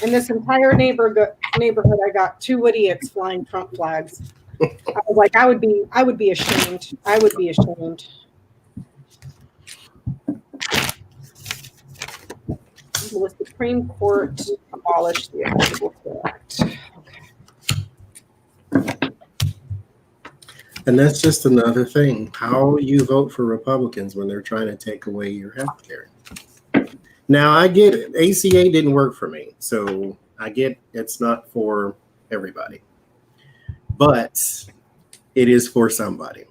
in this entire neighborhood, I got 2 idiots flying Trump flags. I was like, I would be ashamed. I would be ashamed. Will the Supreme Court abolish the Affordable Care Act? Okay. And that's just another thing. How you vote for Republicans when they're trying to take away your health care. Now, I get it. ACA didn't work for me. So I get it's not for everybody. But it is for somebody.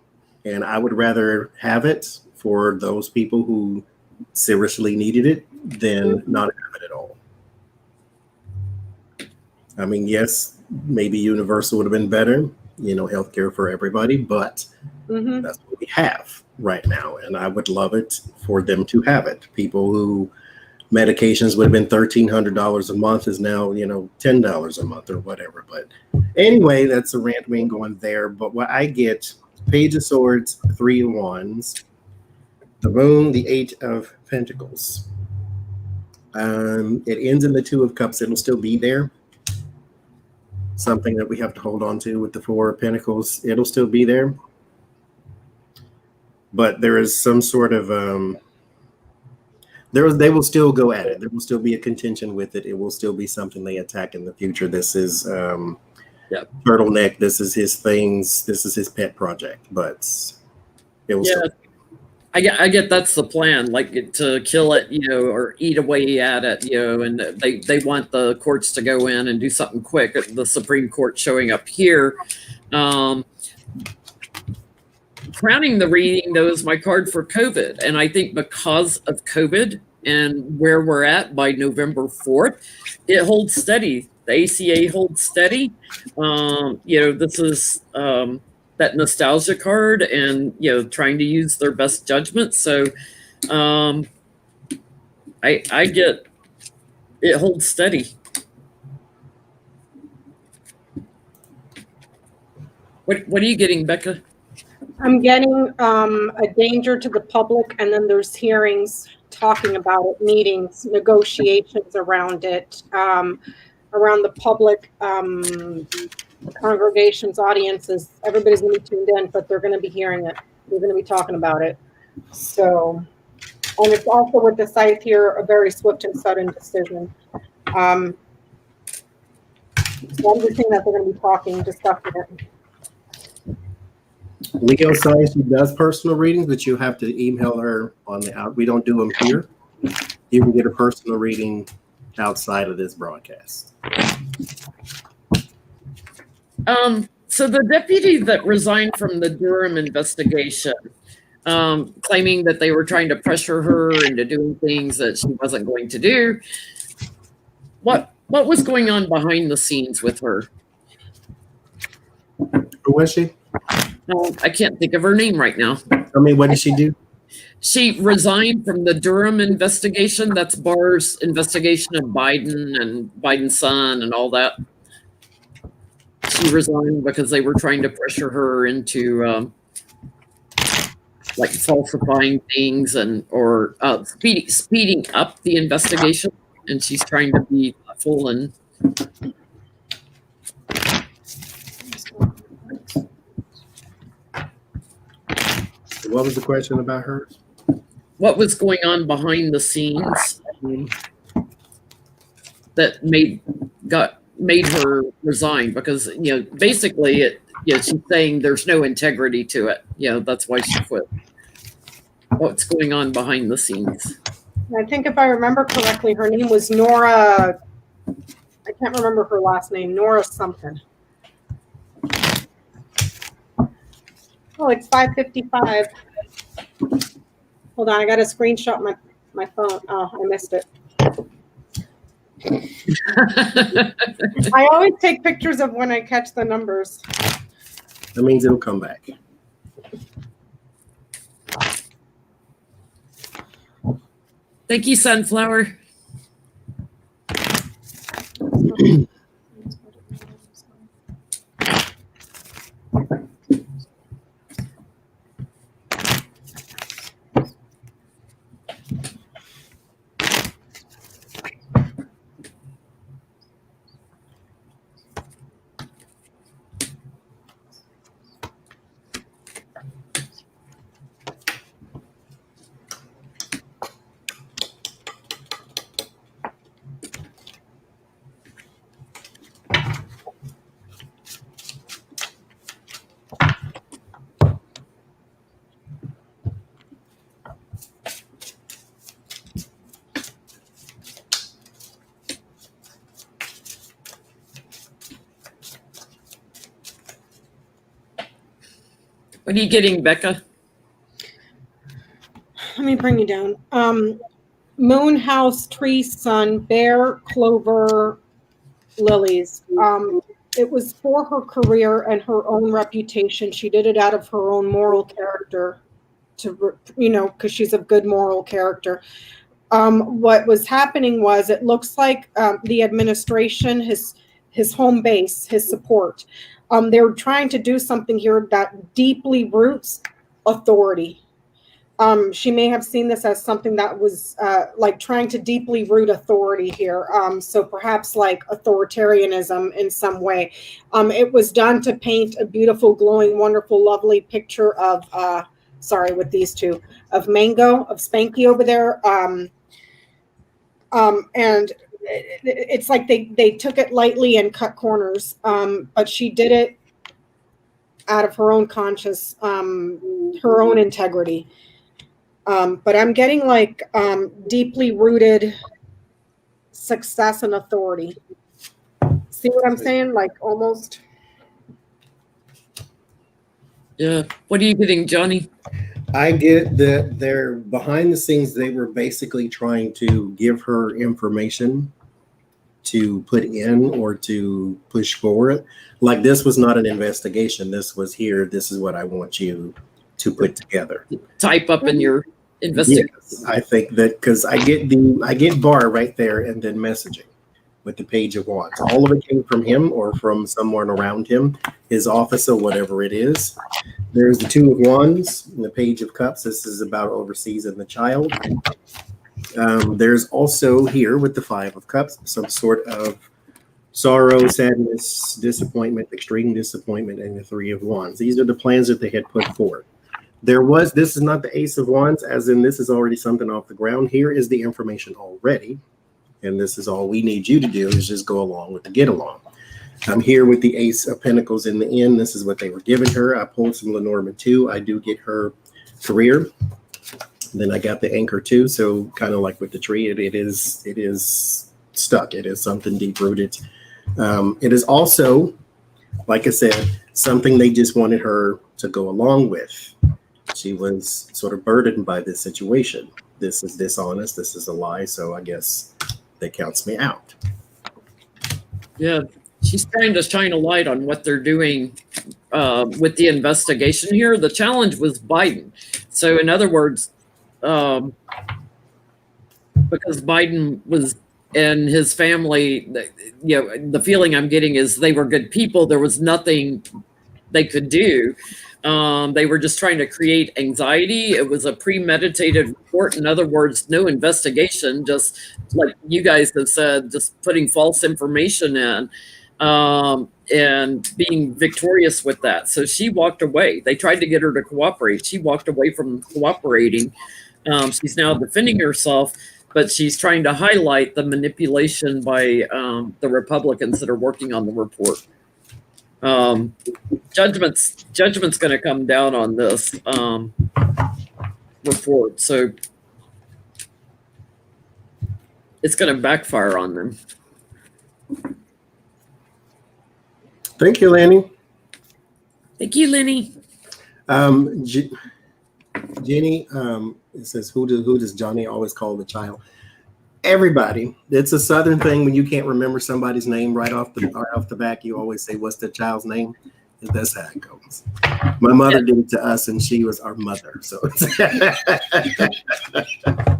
And I would rather have it for those people who seriously needed it than not have it at all. I mean, yes, maybe universal would have been better, you know, healthcare for everybody, but that's what we have right now. And I would love it for them to have it. People who medications would have been $1,300 a month is now, you know, $10 a month or whatever. But anyway, that's a rant. We ain't going there. But what I get, Page of Swords, 3 of Wands, the Moon, the 8 of Pentacles. It ends in the 2 of Cups. It'll still be there. Something that we have to hold on to with the 4 of Pentacles. It'll still be there. But there is some sort of they will still go at it. There will still be a contention with it. It will still be something they attack in the future. This is Turtleneck. This is his things. This is his pet project. But it will still. I get that's the plan, like to kill it, you know, or eat away at it, you know, and they want the courts to go in and do something quick. The Supreme Court showing up here. Crowning the reading, though, is my card for COVID. And I think because of COVID and where we're at by November 4th, it holds steady. The ACA holds steady. You know, this is that nostalgia card and, you know, trying to use their best judgment. So I get it holds steady. What are you getting, Becca? I'm getting a danger to the public, and then there's hearings talking about it, meetings, negotiations around it, around the public, congregations, audiences. Everybody's going to be tuned in, but they're going to be hearing it. They're going to be talking about it. So, and it's also with the scythe here, a very swift and sudden decision. So I'm just saying that they're going to be discussing it. Leo says she does personal readings, but you have to email her on the out. We don't do them here. You can get a personal reading outside of this broadcast. So the deputy that resigned from the Durham investigation, claiming that they were trying to pressure her into doing things that she wasn't going to do. What was going on behind the scenes with her? Who was she? I can't think of her name right now. I mean, what did she do? She resigned from the Durham investigation. That's Barr's investigation of Biden and Biden's son and all that. She resigned because they were trying to pressure her into like falsifying things or speeding up the investigation. And she's trying to be full and. What was the question about her? What was going on behind the scenes that made her resign because, basically she's saying there's no integrity to it. That's why she quit. What's going on behind the scenes? I think if I remember correctly, her name was Nora. I can't remember her last name. Nora something. Oh, it's 5:55. Hold on, I got to screenshot my phone. Oh, I missed it. I always take pictures of when I catch the numbers. That means it'll come back. Thank you, Sunflower. What are you getting, Becca? Let me bring you down. Moon, house, tree, sun, bear, clover, lilies. It was for her career and her own reputation. She did it out of her own moral character, because she's a good moral character. What was happening was, it looks like the administration, his home base, his support, they were trying to do something here that deeply roots authority. She may have seen this as something that was like trying to deeply root authority here. So perhaps like authoritarianism in some way. It was done to paint a beautiful, glowing, wonderful, lovely picture of, with these two, of Mango, of Spanky over there. And it's like they took it lightly and cut corners. But she did it out of her own conscience, her own integrity. But I'm getting like deeply rooted success and authority. See what I'm saying? Like almost. Yeah. What are you getting, Johnny? I get that they're behind the scenes. They were basically trying to give her information to put in or to push forward. Like, this was not an investigation. This was here. This is what I want you to put together. Type up in your investigation. Yes, I think that because I get bar right there and then messaging with the page of wands. All of it came from him or from someone around him, his office or whatever it is. There's the two of wands and the page of cups. This is about overseas and the child. There's also here with the five of cups some sort of sorrow, sadness, disappointment, extreme disappointment, and the three of wands. These are the plans that they had put forward. This is not the ace of wands, as in this is already something off the ground. Here is the information already. And this is all we need you to do is just go along with the get along. I'm here with the ace of pentacles in the end. This is what they were giving her. I pulled some Lenormand too. I do get her career. Then I got the anchor too. So kind of like with the tree, it is stuck. It is something deep rooted. It is also, like I said, something they just wanted her to go along with. She was sort of burdened by this situation. This is dishonest. This is a lie. So I guess that counts me out. Yeah, she's trying to shine a light on what they're doing with the investigation here. The challenge was Biden. So in other words, because Biden was and his family, the feeling I'm getting is they were good people. There was nothing they could do. They were just trying to create anxiety. It was a premeditated report. In other words, no investigation, just like you guys have said, just putting false information in and being victorious with that. So she walked away. They tried to get her to cooperate. She walked away from cooperating. She's now defending herself. but she's trying to highlight the manipulation by the Republicans that are working on the report. Judgment's going to come down on this report, so it's going to backfire on them. Thank you, Lenny. Thank you, Lenny. Jenny, it says, who does Johnny always call the child? Everybody. It's a Southern thing. When you can't remember somebody's name right off the back, you always say, what's the child's name? And that's how it goes. My mother did it to us, and she was our mother. So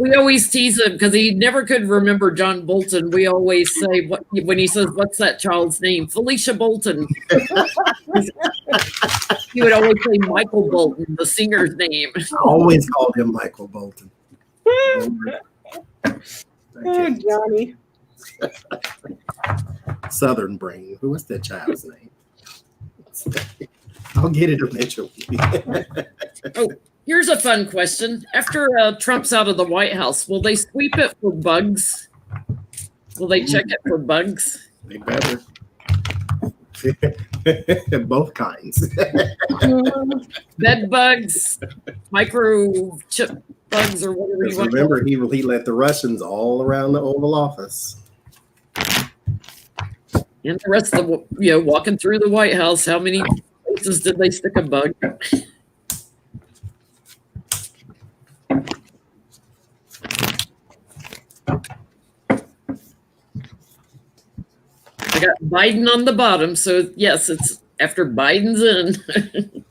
we always tease him because he never could remember John Bolton. We always say, when he says, what's that child's name? Felicia Bolton. He would always say Michael Bolton, the singer's name. I always called him Michael Bolton. Oh, Johnny. Southern brain. Who was that child's name? I'll get it eventually. Oh, here's a fun question. After Trump's out of the White House, will they sweep it for bugs? Will they check it for bugs? They better. Both kinds. Bed bugs, microchip bugs, or whatever you want. Remember, he let the Russians all around the Oval Office. And the rest of the, walking through the White House, how many places did they stick a bug? I got Biden on the bottom, so yes, it's after Biden's in.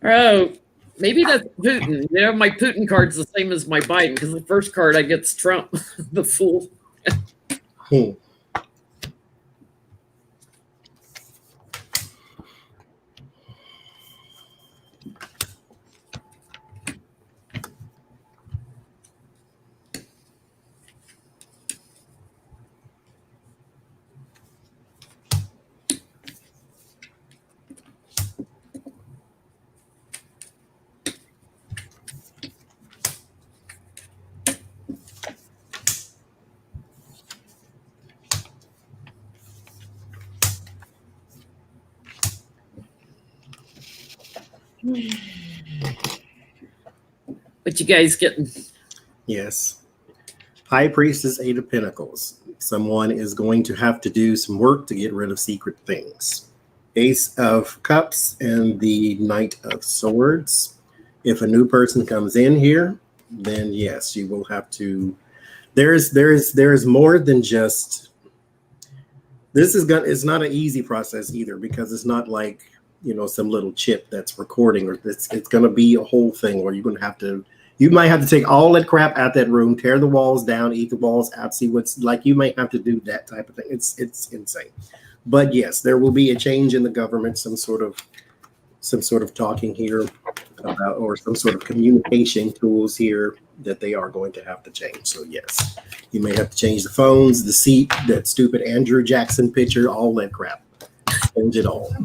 Oh, maybe that's Putin. My Putin card's the same as my Biden because the first card I get's Trump, the fool. What you guys getting? Yes. High Priestess, Eight of Pentacles. Someone is going to have to do some work to get rid of secret things. Ace of Cups and the Knight of Swords. If a new person comes in here, then yes, you will have to. There's more than just. It's not an easy process either, because it's not like, some little chip that's recording, or it's going to be a whole thing where you might have to take all that crap out that room, tear the walls down, eat the walls out, see what's like. You might have to do that type of thing. It's insane. But yes, there will be a change in the government, some sort of talking here about, or some sort of communication tools here that they are going to have to change. So yes, you may have to change the phones, the seat, that stupid Andrew Jackson picture, all that crap. Change it all.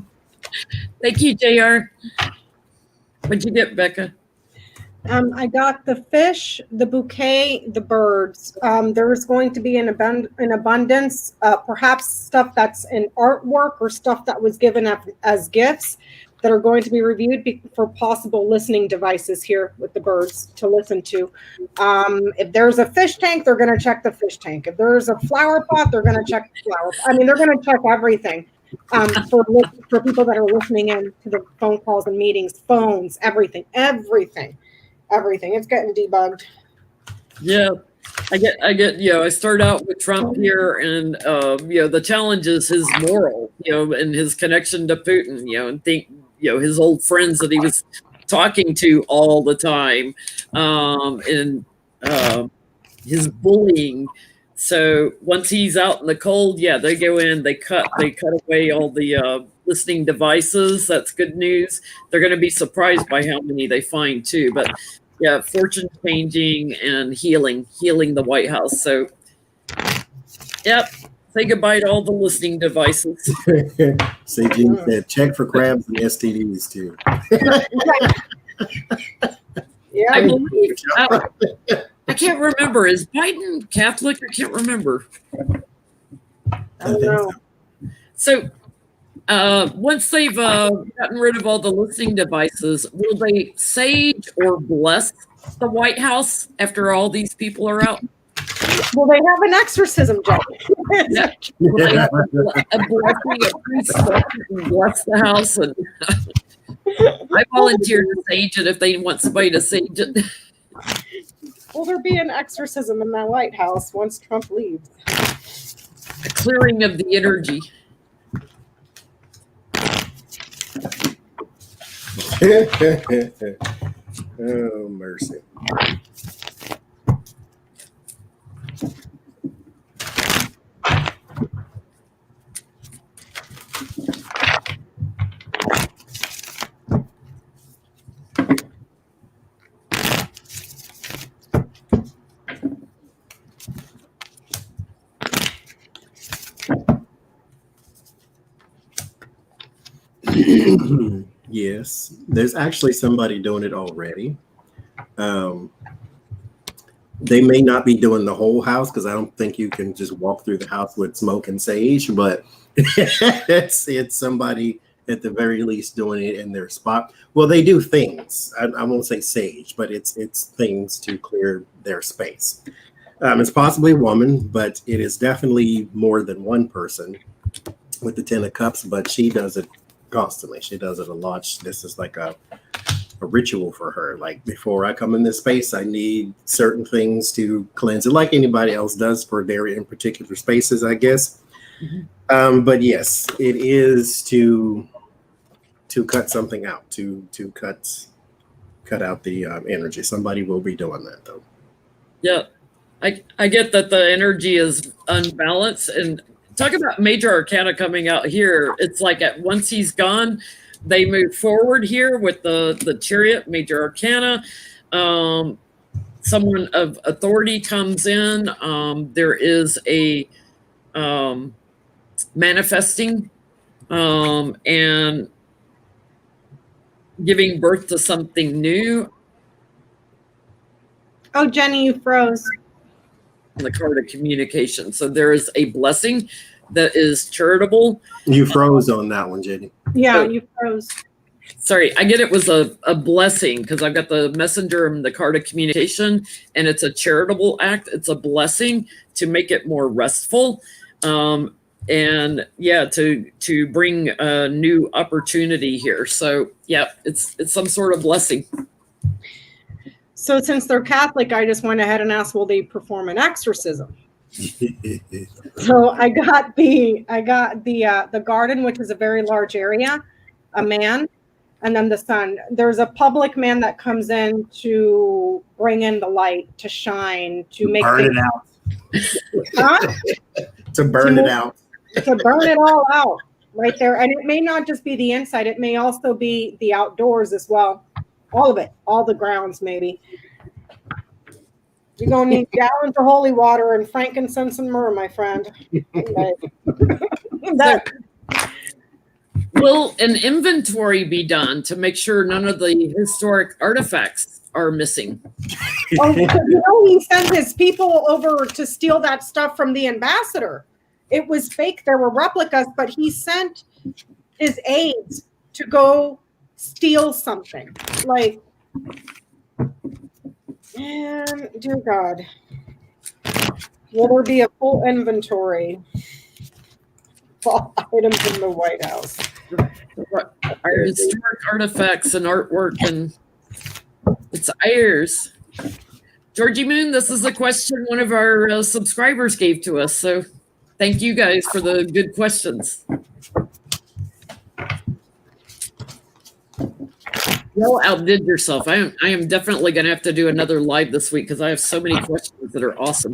Thank you, JR. What'd you get, Becca? I got the fish, the bouquet, the birds. There's going to be an abundance, perhaps stuff that's in artwork or stuff that was given as gifts that are going to be reviewed for possible listening devices here with the birds to listen to. If there's a fish tank, they're going to check the fish tank. If there's a flower pot, they're going to check the flower pot. I mean, they're going to check everything. For people that are listening in to the phone calls and meetings, phones, everything. It's getting debugged. Yeah, I get. I start out with Trump here, and the challenge is his moral, and his connection to Putin, and think, his old friends that he was talking to all the time, and his bullying. So once he's out in the cold, they go in, they cut away all the listening devices. That's good news. They're going to be surprised by how many they find too. But yeah, fortune changing and healing the White House. So, yep. Say goodbye to all the listening devices. Say, Jim said, check for crabs and STDs too. Yeah. I believe, I can't remember. Is Biden Catholic? I can't remember. I don't know. So once they've gotten rid of all the listening devices, will they sage or bless the White House after all these people are out? Well, they have an exorcism, Joe. Yeah. Will they have a blessing, a priest and bless the house? And I volunteer to sage it if they want somebody to sage it. Will there be an exorcism in that White House once Trump leaves? A clearing of the energy. Oh, mercy. Yes, there's actually somebody doing it already. They may not be doing the whole house because I don't think you can just walk through the house with smoke and sage, but it's somebody at the very least doing it in their spot. Well, they do things. I won't say sage, but it's things to clear their space. It's possibly a woman, but it is definitely more than one person with the 10 of cups, but she does it constantly. She does it a lot. This is like a ritual for her. Like, before I come in this space, I need certain things to cleanse it, like anybody else does for their in particular spaces, I guess. Mm-hmm. But yes, it is to cut something out, to cut out the energy. Somebody will be doing that, though. Yeah, I get that the energy is unbalanced. And talk about major arcana coming out here. It's like once he's gone, they move forward here with the chariot, major arcana. Someone of authority comes in. There is a manifesting and giving birth to something new. Oh, Jenny, you froze. The card of communication. So there is a blessing that is charitable. You froze on that one, Jenny. Yeah, you froze. Sorry, I get it was a blessing because I've got the messenger and the card of communication, and it's a charitable act. It's a blessing to make it more restful. And yeah, to bring a new opportunity here. So yeah, it's some sort of blessing. So since they're Catholic, I just went ahead and asked, will they perform an exorcism? So I got the garden, which is a very large area, a man, and then the sun. There's a public man that comes in to bring in the light, to shine, to make burn it out. Huh? To burn it out. To burn it all out right there. And it may not just be the inside, it may also be the outdoors as well. All of it, all the grounds, maybe. You're going to need gallons of holy water and frankincense and myrrh, my friend. Will an inventory be done to make sure none of the historic artifacts are missing? Oh, he sent his people over to steal that stuff from the ambassador. It was fake. There were replicas, but he sent his aides to go steal something. Like, man, dear God. Will there be a full inventory of all items in the White House? Our historic artifacts and artwork, and it's ours. Georgie Moon, this is a question one of our subscribers gave to us. So thank you guys for the good questions. You outdid yourself. I am definitely going to have to do another live this week because I have so many questions that are awesome.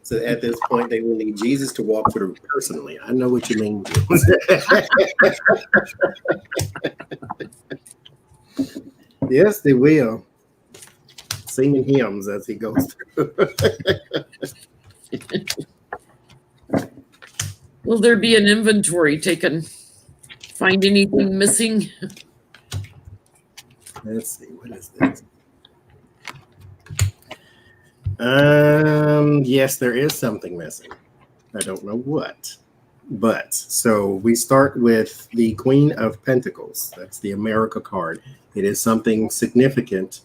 So at this point, they will need Jesus to walk through personally. I know what you mean. Yes, they will. Singing hymns as he goes through. Will there be an inventory taken? Find anything missing? Let's see, what is this? Yes, there is something missing. I don't know what. But so we start with the Queen of Pentacles. That's the America card. It is something significant,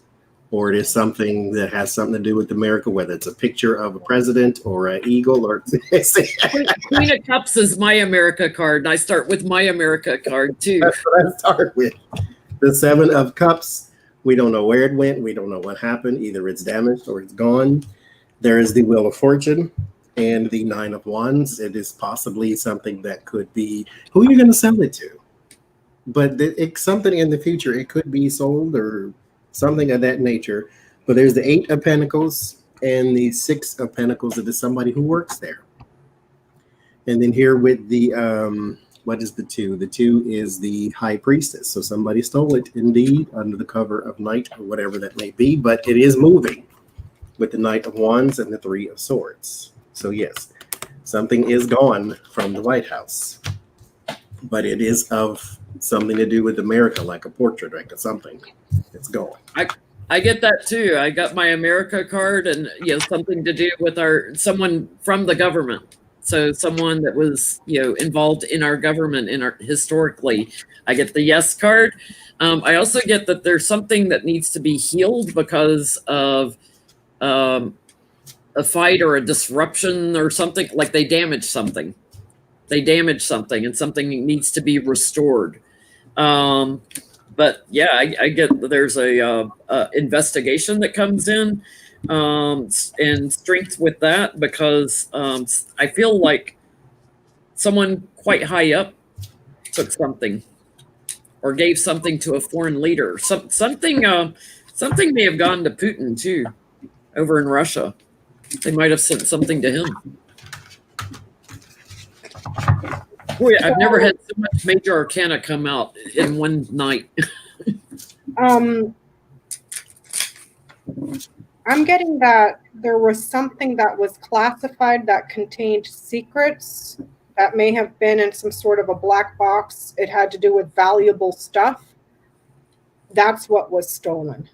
or it is something that has something to do with America, whether it's a picture of a president or an eagle or Queen of Cups is my America card, and I start with my America card too. That's what I start with. The Seven of Cups. We don't know where it went. We don't know what happened. Either it's damaged or it's gone. There is the Wheel of Fortune and the Nine of Wands. It is possibly something that could be who you're going to sell it to. But it's something in the future. It could be sold or something of that nature. But there's the Eight of Pentacles and the Six of Pentacles. It is somebody who works there. And then here with the what is the two? The two is the High Priestess. So somebody stole it indeed under the cover of night or whatever that may be, but it is moving with the Knight of Wands and the Three of Swords. So yes, something is gone from the White House, but it is of something to do with America, like a portrait, like something. It's gone. I get that too. I got my America card, and something to do with someone from the government. So someone that was, involved in our government historically. I get the yes card. I also get that there's something that needs to be healed because of a fight or a disruption or something. Like they damaged something. And something needs to be restored. But yeah, I get that there's a investigation that comes in. And strength with that because I feel like someone quite high up took something or gave something to a foreign leader. Something may have gone to Putin too over in Russia. They might have sent something to him. Boy, I've never had so much major arcana come out in one night. I'm getting that there was something that was classified that contained secrets that may have been in some sort of a black box. It had to do with valuable stuff. That's what was stolen.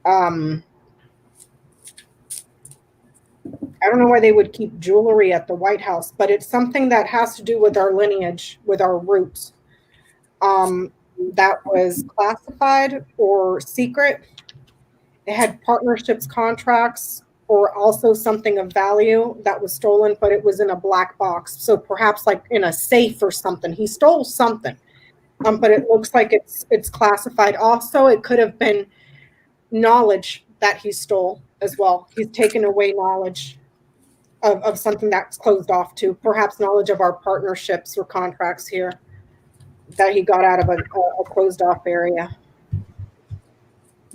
I don't know why they would keep jewelry at the White House, but it's something that has to do with our lineage, with our roots. That was classified or secret. It had partnerships, contracts, or also something of value that was stolen, but it was in a black box. So perhaps like in a safe or something. He stole something, but it looks like it's classified. Also, it could have been knowledge that he stole as well. He's taken away knowledge of something that's closed off to, perhaps knowledge of our partnerships or contracts here that he got out of a closed off area.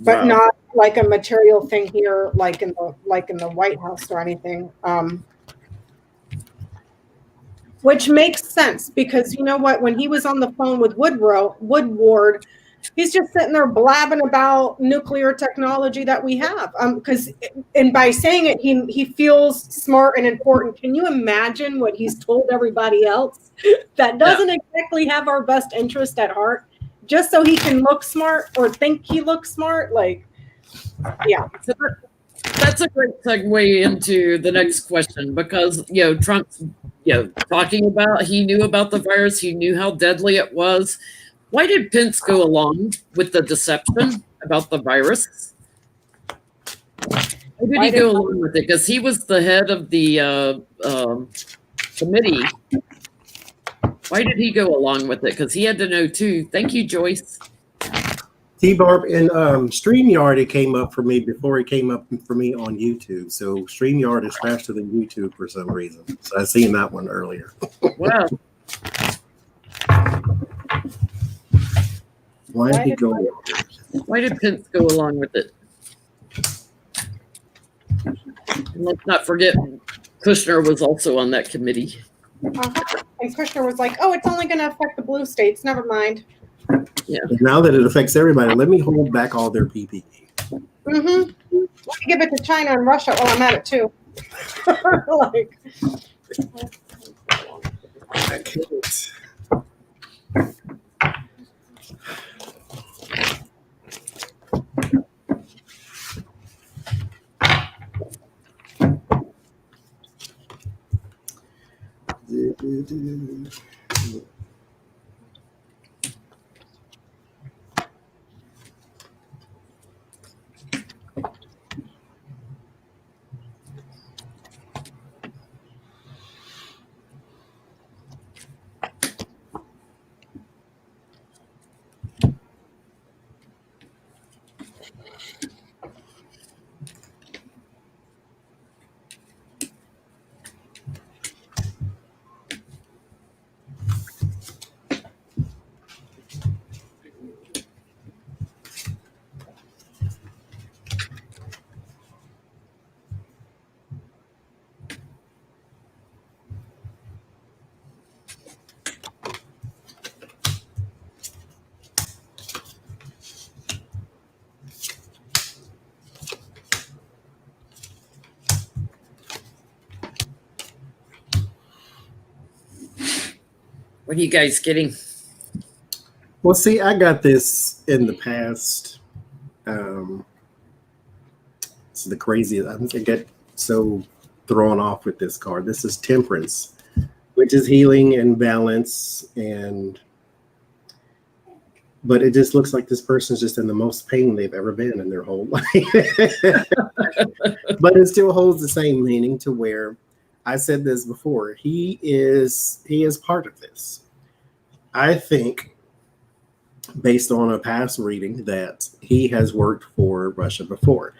But not like a material thing here, like in the White House or anything. Which makes sense because you know what? When he was on the phone with Woodward, he's just sitting there blabbing about nuclear technology that we have. And by saying it, he feels smart and important. Can you imagine what he's told everybody else that doesn't exactly have our best interest at heart? Just so he can look smart or think he looks smart, So that's a great segue into the next question because Trump's talking about he knew about the virus, he knew how deadly it was. Why did Pence go along with the deception about the virus? Why did he go along with it? Because he was the head of the committee. Why did he go along with it? Because he had to know too. Thank you, Joyce. T-Barb in StreamYard, it came up for me before it came up for me on YouTube. So StreamYard is faster than YouTube for some reason. So I seen that one earlier. Wow. Why did he go? Why did Pence go along with it? And let's not forget, Kushner was also on that committee. And Kushner was like, "Oh, it's only going to affect the blue states. Never mind." Yeah. Now that it affects everybody, let me hold back all their PPE. Mm-hmm. Let me give it to China and Russia while I'm at it too. I can't. What are you guys getting? Well, see, I got this in the past. It's the craziest. I get so thrown off with this card. This is Temperance, which is healing and balance, but it just looks like this person's just in the most pain they've ever been in their whole life. But it still holds the same meaning, to where I said this before. He is part of this. I think, based on a past reading, that he has worked for Russia before.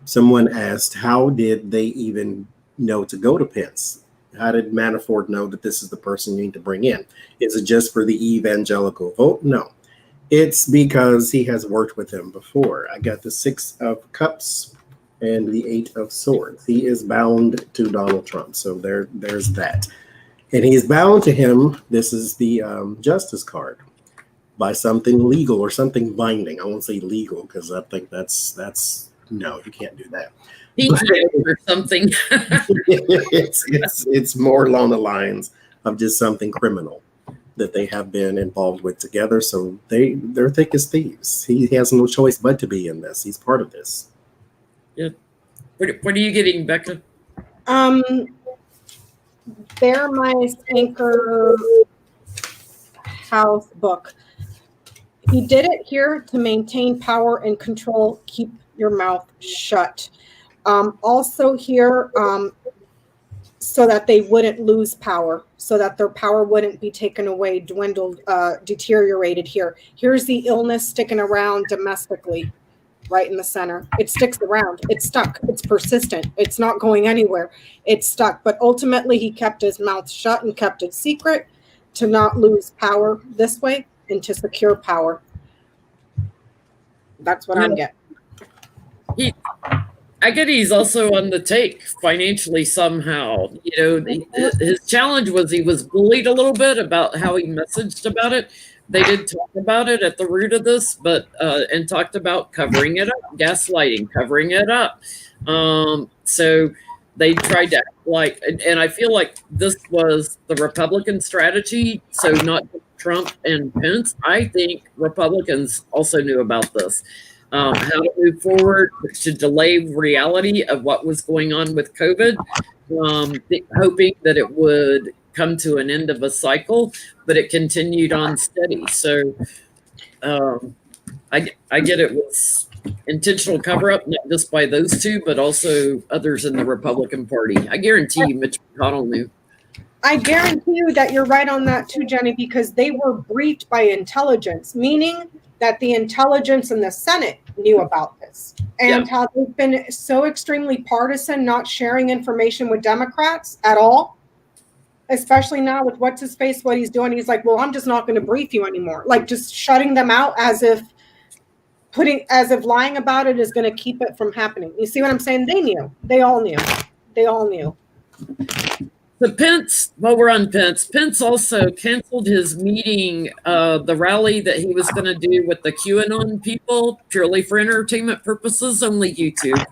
Someone asked, how did they even know to go to Pence? How did Manafort know that this is the person you need to bring in? Is it just for the evangelical vote? No. It's because he has worked with him before. I got the 6 of Cups and the 8 of Swords. He is bound to Donald Trump. So there's that. And he's bound to him. This is the Justice card, by something legal or something binding. I won't say legal, because I think that's no, you can't do that. Or something. it's more along the lines of just something criminal that they have been involved with together. So they're thick as thieves. He has no choice but to be in this. He's part of this. Yeah. What are you getting, Becca? Bear Mice Anchor House book. He did it here to maintain power and control. Keep your mouth shut. Also here, so that they wouldn't lose power, so that their power wouldn't be taken away, dwindled, deteriorated here. Here's the illness sticking around domestically, right in the center. It sticks around. It's stuck. It's persistent. It's not going anywhere. It's stuck. But ultimately, he kept his mouth shut and kept it secret to not lose power this way and to secure power. That's what I'm getting. I get he's also on the take financially somehow. You know, his challenge was he was bullied a little bit about how he messaged about it. They did talk about it at the root of this, but and talked about covering it up, gaslighting, covering it up. So they tried to act like, and I feel like this was the Republican strategy. So not Trump and Pence. I think Republicans also knew about this. How to move forward to delay reality of what was going on with COVID, hoping that it would come to an end of a cycle, but it continued on steady. So I get it was intentional cover up, not just by those two, but also others in the Republican Party. I guarantee you Mitch McConnell knew. I guarantee you that you're right on that too, Jenny, because they were briefed by intelligence, meaning that the intelligence in the Senate knew about this, and how they've been so extremely partisan, not sharing information with Democrats at all, especially now with what's his face, what he's doing. He's like, well, I'm just not going to brief you anymore. Like just shutting them out as if lying about it is going to keep it from happening. You see what I'm saying? They knew. They all knew. They all knew. The Pence, while we're on Pence also canceled his meeting, the rally that he was going to do with the QAnon people, purely for entertainment purposes, only YouTube.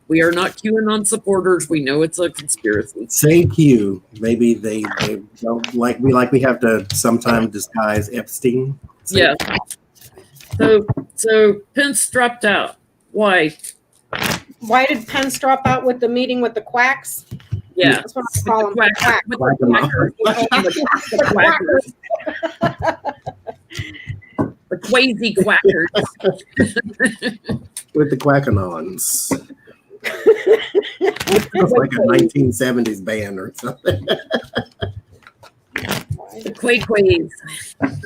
We are not QAnon supporters. We know it's a conspiracy. Say Q. Maybe they don't like we have to sometimes disguise Epstein. Yeah. So Pence dropped out. Why? Why did Pence drop out with the meeting with the quacks? Yeah, that's what I call them. The quasi quackers. With the Quackanons. It's like a 1970s band or something. The Quaquays.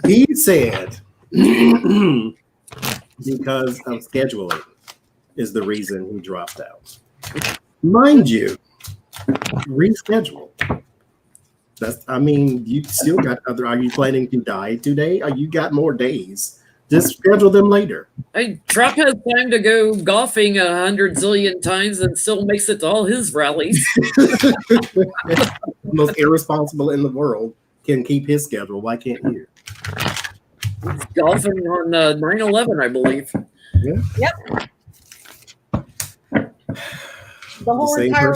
He said because of scheduling is the reason he dropped out. Mind you, reschedule. You still got other. Are you planning to die today? You got more days. Just schedule them later. Trump has time to go golfing 100 zillion times and still makes it to all his rallies. The most irresponsible in the world can keep his schedule. Why can't you? He's golfing on 9/11, I believe. Yeah. Yep. The whole entire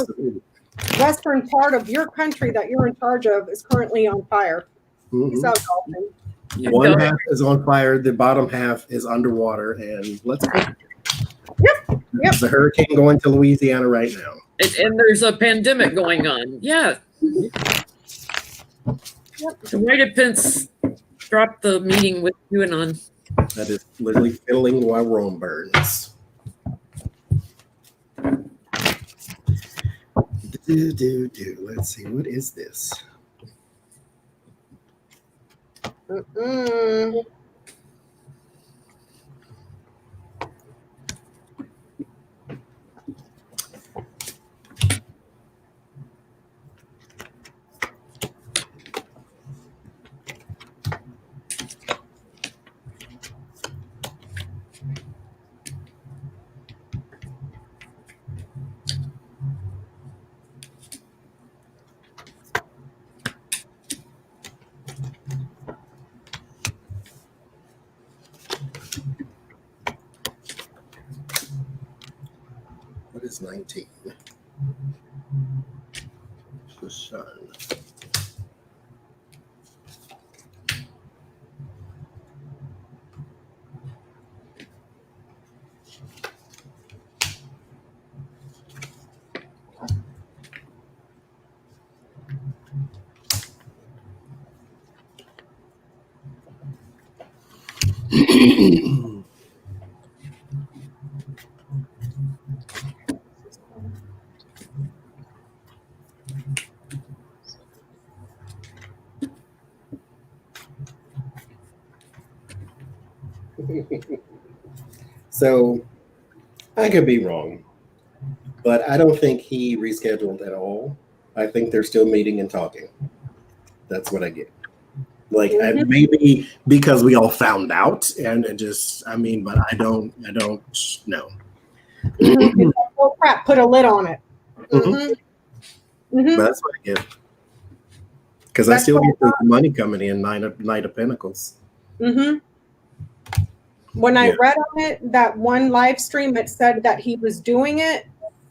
western part of your country that you're in charge of is currently on fire. He's out golfing. You One go. half is on fire, the bottom half is underwater, and let's go. Yep. There's a hurricane going to Louisiana right now. And there's a pandemic going on. Yeah. So why did Pence drop the meeting with QAnon? That is literally fiddling while Rome burns. Let's see, what is this? Mm-mm. What is 19? The sun. So I could be wrong, but I don't think he rescheduled at all. I think they're still meeting and talking. That's what I get. Like maybe because we all found out, and it just, I mean, but I don't know. It's like, oh crap, put a lid on it. But that's what I get. Because I That's still what get the money coming in, Knight of Pentacles. When I read on it, that one live stream, it said that he was doing it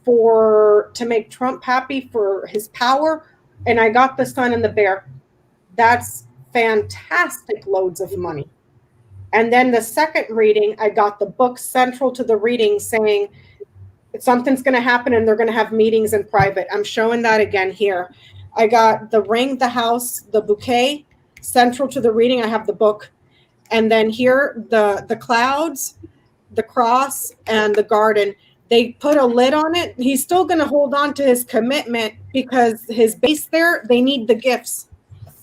to make Trump happy for his power. And I got the Sun and the Bear. That's fantastic loads of money. And then the second reading, I got the book central to the reading saying something's going to happen and they're going to have meetings in private. I'm showing that again here. I got the ring, the house, the bouquet central to the reading. I have the book. And then here, the clouds, the cross, and the garden. They put a lid on it. He's still going to hold on to his commitment because his base there, they need the gifts.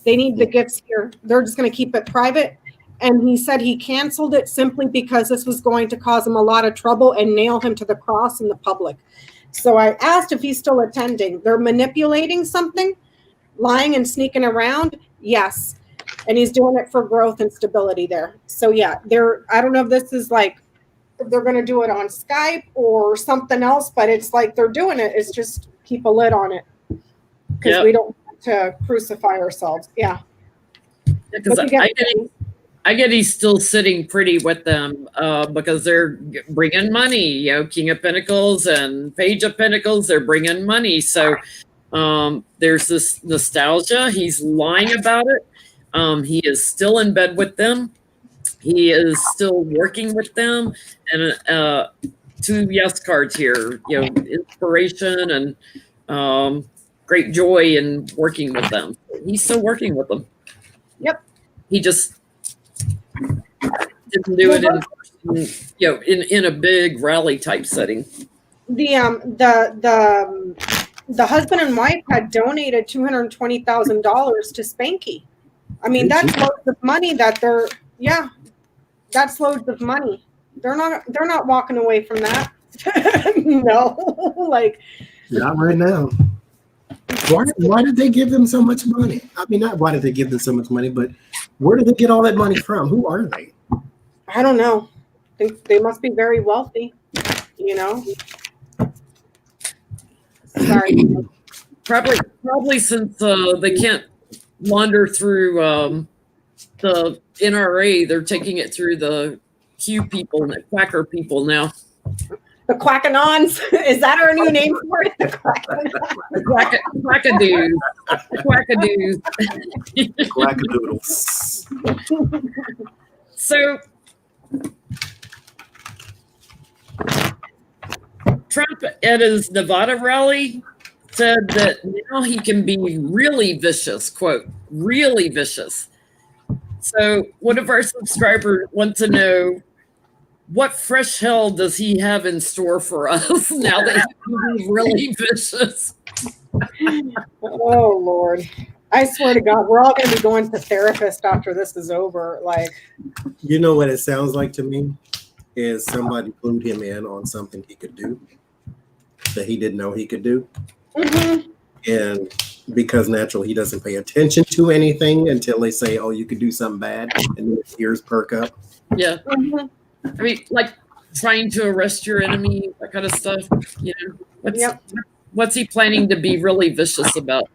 They need the gifts here. They're just going to keep it private. And he said he canceled it simply because this was going to cause him a lot of trouble and nail him to the cross in the public. So I asked if he's still attending. They're manipulating something, lying and sneaking around. Yes. And he's doing it for growth and stability there. So yeah, I don't know if this is like, if they're going to do it on Skype or something else, but it's like they're doing it. It's just keep a lid on it because we don't want to crucify ourselves. Yeah. Because I get he's still sitting pretty with them because they're bringing money. You know, King of Pentacles and Page of Pentacles, they're bringing money. So there's this nostalgia. He's lying about it. He is still in bed with them. He is still working with them. And 2 yes cards here, you know, inspiration and great joy in working with them. He's still working with them. Yep. He just didn't do it in a big rally type setting. The husband and wife had donated $220,000 to Spanky. I mean, that's loads of money that's loads of money. They're not walking away from that. No, like not right now. Why did they give them so much money? I mean, not why did they give them so much money, but where did they get all that money from? Who are they? I don't know. I think they must be very wealthy, you know. Sorry. Probably since they can't wander through the NRA, they're taking it through the Q people and the Quacker people now. The Quackanons. Is that our new name for it? The Quackadoos. Quackadoodles. So Trump at his Nevada rally said that now he can be really vicious, quote, really vicious. So one of our subscribers wants to know, what fresh hell does he have in store for us now that he can be really vicious? Oh, Lord. I swear to God, we're all going to be going to therapist after this is over. Like, You know what it sounds like to me? Is somebody clued him in on something he could do that he didn't know he could do. mhm. And because naturally he doesn't pay attention to anything until they say, oh, you could do something bad, and then his ears perk up. Yeah. Mhm. I mean, like trying to arrest your enemy, that kind of stuff. You know, what's he planning to be really vicious about?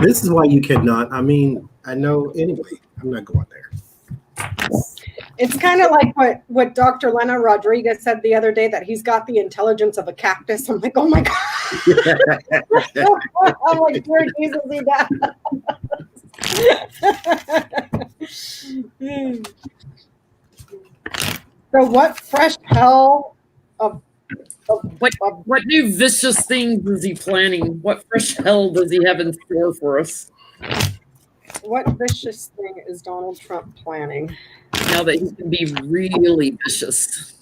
This is why you cannot, I mean, I know, anyway, I'm not going there. It's kind of like what Dr. Lena Rodriguez said the other day, that he's got the intelligence of a cactus. I'm like, oh my God. I'm like, where Jesus he does. So what fresh hell of What new vicious things is he planning? What fresh hell does he have in store for us what vicious thing is Donald Trump planning? now that he can be really vicious?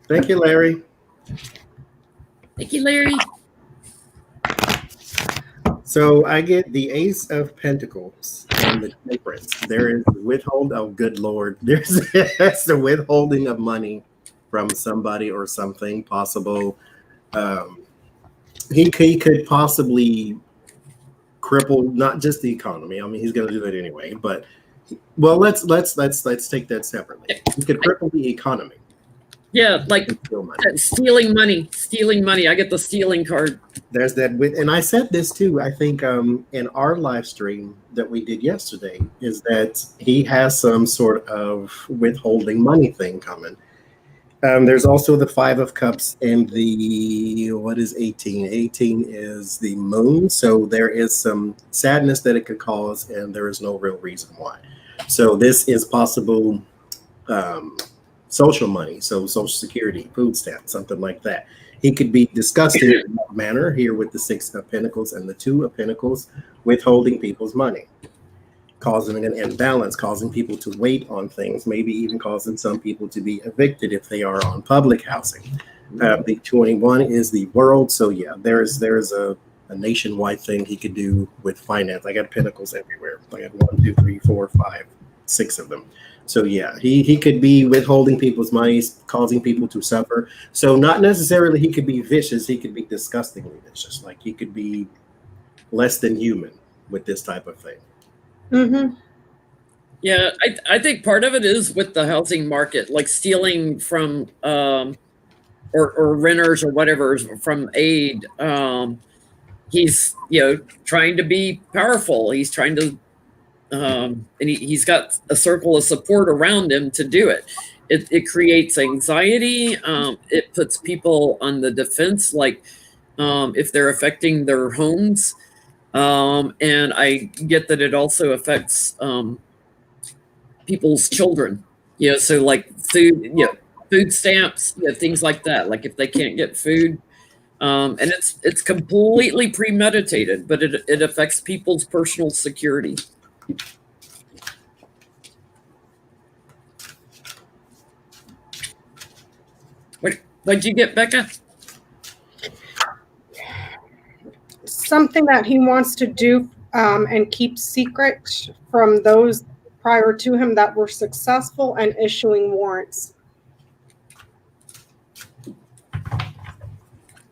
Thank you, Larry. Thank you, Larry. So I get the Ace of Pentacles and the Temperance. There is withhold. Oh, good Lord! That's the withholding of money from somebody or something possible. He could possibly cripple not just the economy. I mean, he's going to do it anyway. But well, let's take that separately. He could cripple the economy. Yeah, like Steal money. stealing money. I get the stealing card. There's that with, and I said this too, I think in our live stream that we did yesterday, is that he has some sort of withholding money thing coming. There's also the 5 of Cups and the, what is 18? 18 is the moon. So there is some sadness that it could cause, and there is no real reason why. So this is possible social money, so Social Security, food stamps, something like that. He could be disgusting in that manner here with the 6 of Pentacles and the 2 of Pentacles, withholding people's money, causing an imbalance, causing people to wait on things, maybe even causing some people to be evicted if they are on public housing. The 21 is the world. So yeah, there's a nationwide thing he could do with finance. I got Pentacles everywhere. I got 1, 2, 3, 4, 5, 6 of them. So yeah, he could be withholding people's money, causing people to suffer. So not necessarily he could be vicious, he could be disgustingly vicious. Like he could be less than human with this type of thing. Mm-hmm. Yeah, I think part of it is with the housing market, like stealing from or renters or whatever from aid. He's trying to be powerful. He's trying to and he's got a circle of support around him to do it. It creates anxiety. It puts people on the defense, like if they're affecting their homes. And I get that it also affects people's children. So like food stamps, things like that. Like if they can't get food, and it's completely premeditated, but it affects people's personal security. What'd you get, Becca? Something that he wants to do and keep secret from those prior to him that were successful and issuing warrants.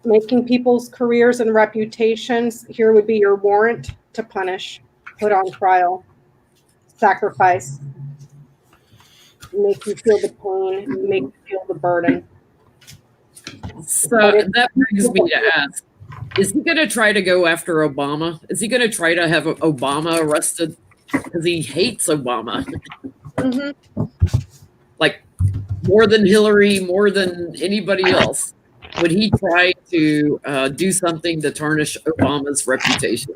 Making people's careers and reputations, here would be your warrant to punish, put on trial, sacrifice, make you feel the pain, make you feel the burden. So that brings me to ask, is he going to try to go after Obama? Is he going to try to have Obama arrested? Because he hates Obama. Mm-hmm. Like, more than Hillary, more than anybody else, would he try to do something to tarnish Obama's reputation?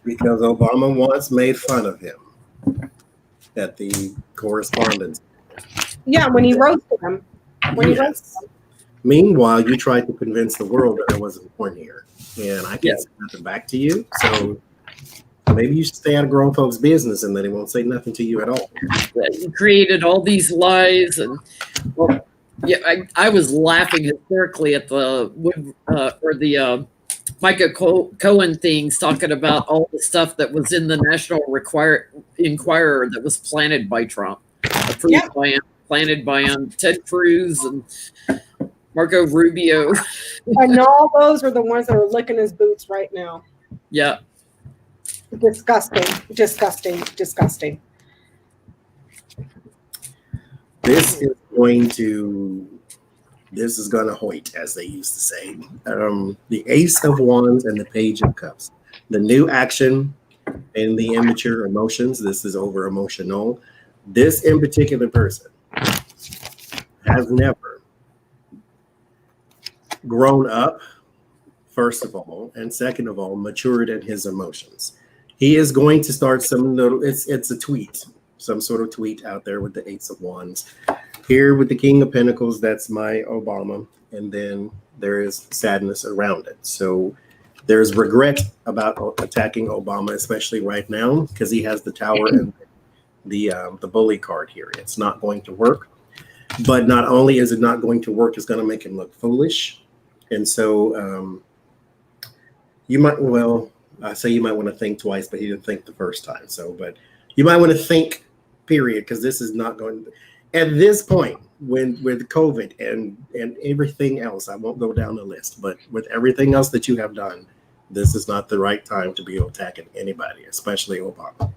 Because Obama once made fun of him at the correspondence. Yeah, when he roasted him. Yes. Meanwhile, you tried to convince the world that I wasn't born here, and I can't say nothing back to you. So maybe you should stay out of grown folks' business, and then he won't say nothing to you at all. He created all these lies, and well, yeah, I was laughing hysterically at the Micah Cohen things, talking about all the stuff that was in the National Enquirer that was planted by Trump, approved by him, planted by him, Ted Cruz and Marco Rubio. And all those are the ones that are licking his boots right now. Yeah. Disgusting, disgusting, disgusting. This is going to hoit, as they used to say. The Ace of Wands and the Page of Cups. The new action and the immature emotions. This is over emotional. This in particular person has never grown up, first of all, and second of all, matured in his emotions. He is going to start some little, it's a tweet, some sort of tweet out there with the Ace of Wands. Here with the King of Pentacles, that's my Obama. And then there is sadness around it. So there's regret about attacking Obama, especially right now, because he has the Tower and the bully card here. It's not going to work. But not only is it not going to work, it's going to make him look foolish. And so you might, well, I say you might want to think twice, but he didn't think the first time. So, but you might want to think, period, because this is not going to, at this point, with COVID and everything else, I won't go down the list, but with everything else that you have done, this is not the right time to be attacking anybody, especially Obama.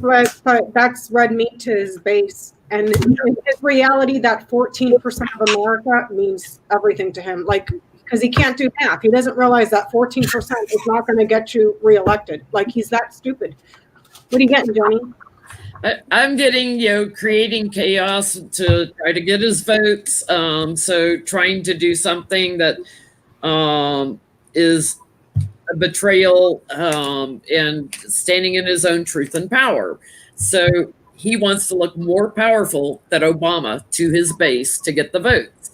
But that's red meat to his base. And in his reality, that 14% of America means everything to him. Like, because he can't do math. He doesn't realize that 14% is not going to get you reelected. Like, he's that stupid. What are you getting, Johnny? I'm getting, creating chaos to try to get his votes. So trying to do something that is a betrayal and standing in his own truth and power. So he wants to look more powerful than Obama to his base to get the votes.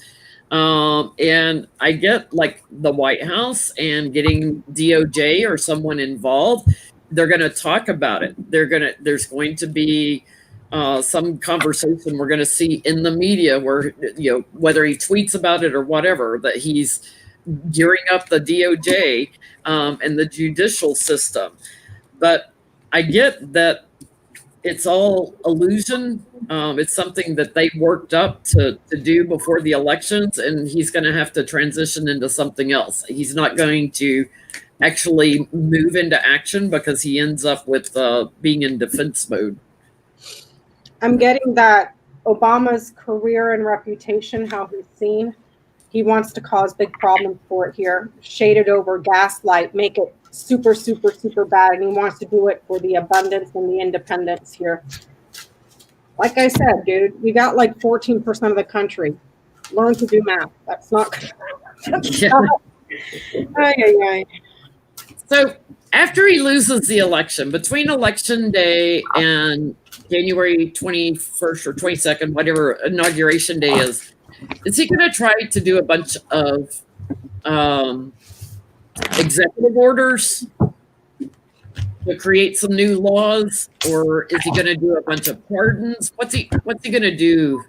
And I get like the White House and getting DOJ or someone involved. They're going to talk about it. There's going to be some conversation we're going to see in the media where, whether he tweets about it or whatever, that he's gearing up the DOJ and the judicial system. But I get that it's all illusion. It's something that they worked up to do before the elections, and he's going to have to transition into something else. He's not going to actually move into action because he ends up with being in defense mode. I'm getting that Obama's career and reputation, how he's seen, he wants to cause big problems for it here. Shade it over, gaslight, make it super, super, super bad. And he wants to do it for the abundance and the independence here. Like I said, dude, we got like 14% of the country. Learn to do math. That's not good. So after he loses the election, between election day and January 21st or 22nd, whatever inauguration day is he going to try to do a bunch of executive orders to create some new laws, or is he going to do a bunch of pardons? What's he going to do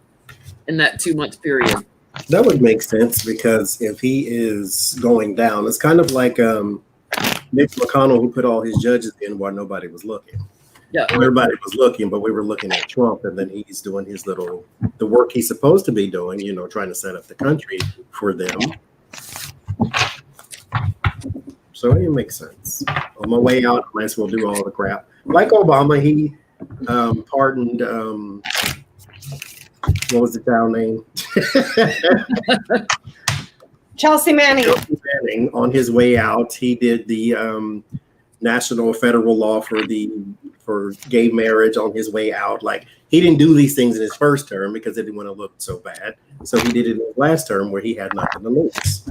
in that 2-month period? That would make sense, because if he is going down, it's kind of like Mitch McConnell, who put all his judges in while nobody was looking. Yeah, everybody was looking, but we were looking at Trump, and then he's doing the work he's supposed to be doing, trying to set up the country for them. So it makes sense. On my way out, I might as well do all the crap. Like Obama, he pardoned, what was the town name? Chelsea Manning. On his way out, he did the national federal law for the for gay marriage on his way out. Like, he didn't do these things in his first term because he didn't want to look so bad. So he did it in his last term where he had nothing to lose.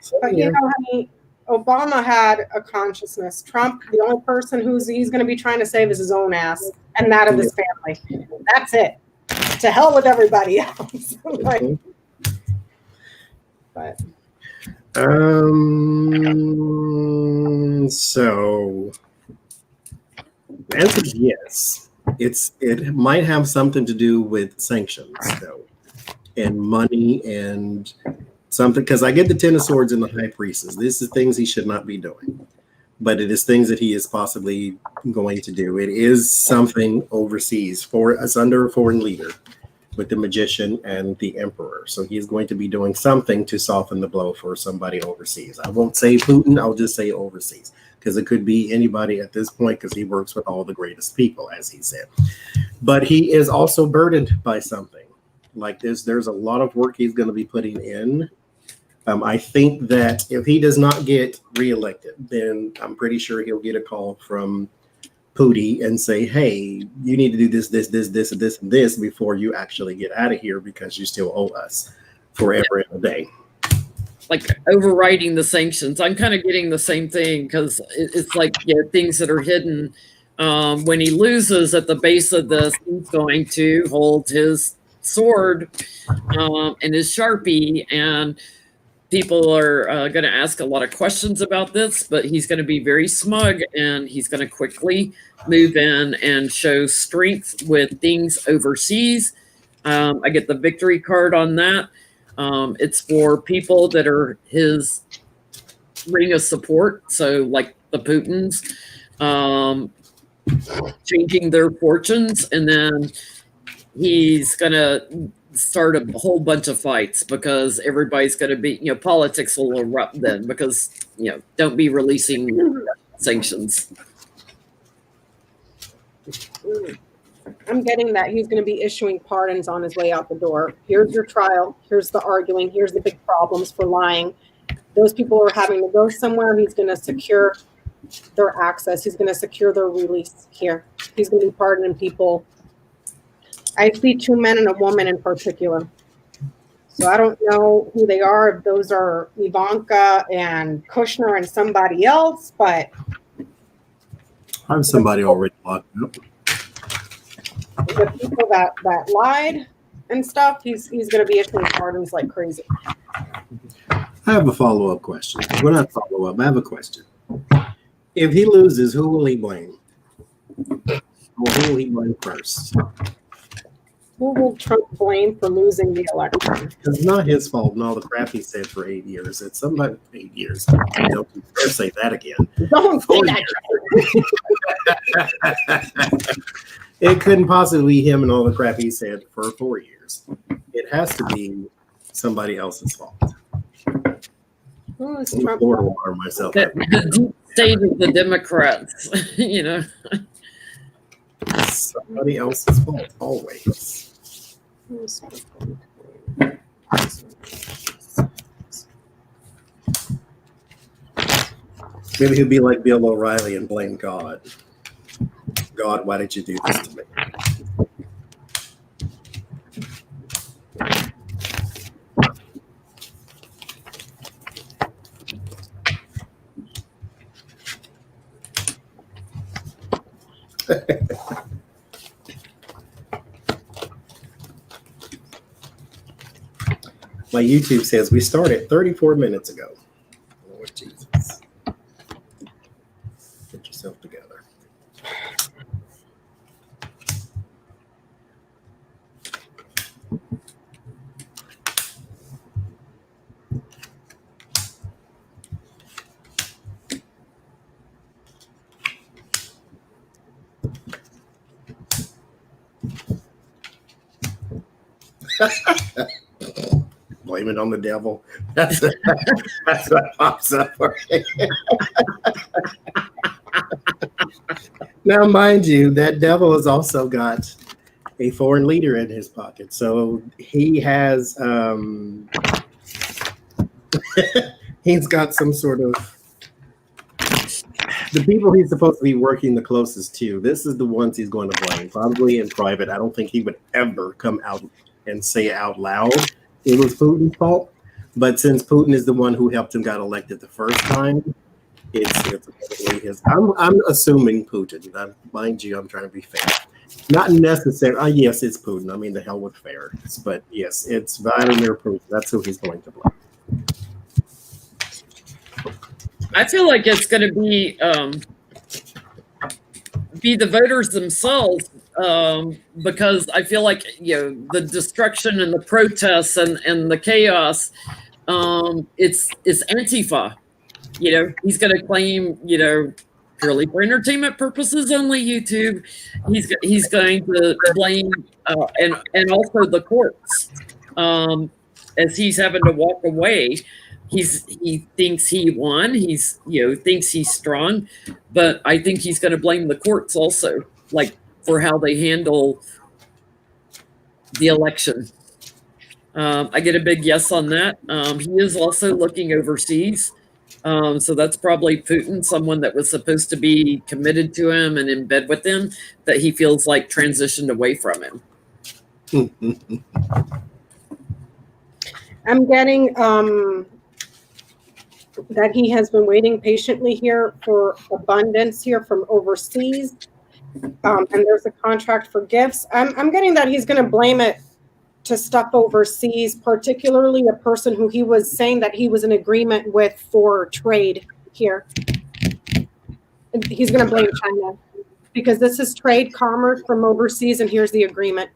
So, But you know, honey, Obama had a consciousness. Trump, the only person he's going to be trying to save is his own ass and that of his family. That's it. To hell with everybody else. Like, but so the answer is yes. It might have something to do with sanctions though, and money and something, because I get the Ten of Swords and the High Priestess. This is things he should not be doing, but it is things that he is possibly going to do. It is something overseas for us under a foreign leader with the Magician and the Emperor. So he is going to be doing something to soften the blow for somebody overseas. I won't say Putin, I'll just say overseas, because it could be anybody at this point, because he works with all the greatest people, as he said. But he is also burdened by something. Like this, there's a lot of work he's going to be putting in. I think that if he does not get reelected, then I'm pretty sure he'll get a call from Pootie and say, hey, you need to do this, and this before you actually get out of here, because you still owe us forever and a day. Like overriding the sanctions. I'm kind of getting the same thing, because it's like, things that are hidden. When he loses at the base of this, he's going to hold his sword and his Sharpie, and people are going to ask a lot of questions about this, but he's going to be very smug, and he's going to quickly move in and show strength with things overseas. I get the victory card on that. It's for people that are his ring of support. So like the Putins, changing their fortunes. And then he's going to start a whole bunch of fights, because everybody's going to be, politics will erupt then, because, don't be releasing sanctions. I'm getting that he's going to be issuing pardons on his way out the door. Here's your trial. Here's the arguing. Here's the big problems for lying. Those people are having to go somewhere. He's going to secure their access. He's going to secure their release here. He's going to be pardoning people. I see two men and a woman in particular. So I don't know who they are, if those are Ivanka and Kushner and somebody else, but I have somebody already locked up. The people that lied and stuff, he's going to be issuing pardons like crazy. I have a follow-up question. Well, not follow-up, I have a question. If he loses, who will he blame? Or who will he blame first? Who will Trump blame for losing the election? It's not his fault and all the crap he said for 8 years. It's somebody 8 years. Don't dare say that again. Don't say that. It couldn't possibly be him and all the crap he said for 4 years. It has to be somebody else's fault. Who is I'm Trump? Florida water myself. The deep state of the Democrats, Somebody else's fault, always. Maybe he'll be like Bill O'Reilly and blame God. God, why did you do this to me? My YouTube says we started 34 minutes ago. Lord Jesus. Get yourself together. Blame it on the devil. That's what pops up for me. Now, mind you, that devil has also got a foreign leader in his pocket. So he has he's got some sort of the people he's supposed to be working the closest to, this is the ones he's going to blame, probably in private. I don't think he would ever come out and say out loud it was Putin's fault. But since Putin is the one who helped him got elected the first time, it's probably his. I'm assuming Putin. Mind you, I'm trying to be fair. Not necessarily. Yes, it's Putin. I mean, the hell with fair. But yes, it's Vladimir Putin. That's who he's going to blame. I feel like it's going to be the voters themselves, because I feel like the destruction and the protests and the chaos. It's Antifa. He's going to claim purely for entertainment purposes only YouTube. He's going to blame and also the courts, as he's having to walk away. He thinks he won. He's thinks he's strong, but I think he's going to blame the courts also, like for how they handle the election. I get a big yes on that. He is also looking overseas, so that's probably Putin, someone that was supposed to be committed to him and in bed with him, that he feels like transitioned away from him. I'm getting that he has been waiting patiently here for abundance here from overseas, and there's a contract for gifts. I'm getting that he's going to blame it to stuff overseas, particularly a person who he was saying that he was in agreement with for trade here. He's going to blame China because this is trade, commerce from overseas, and here's the agreement.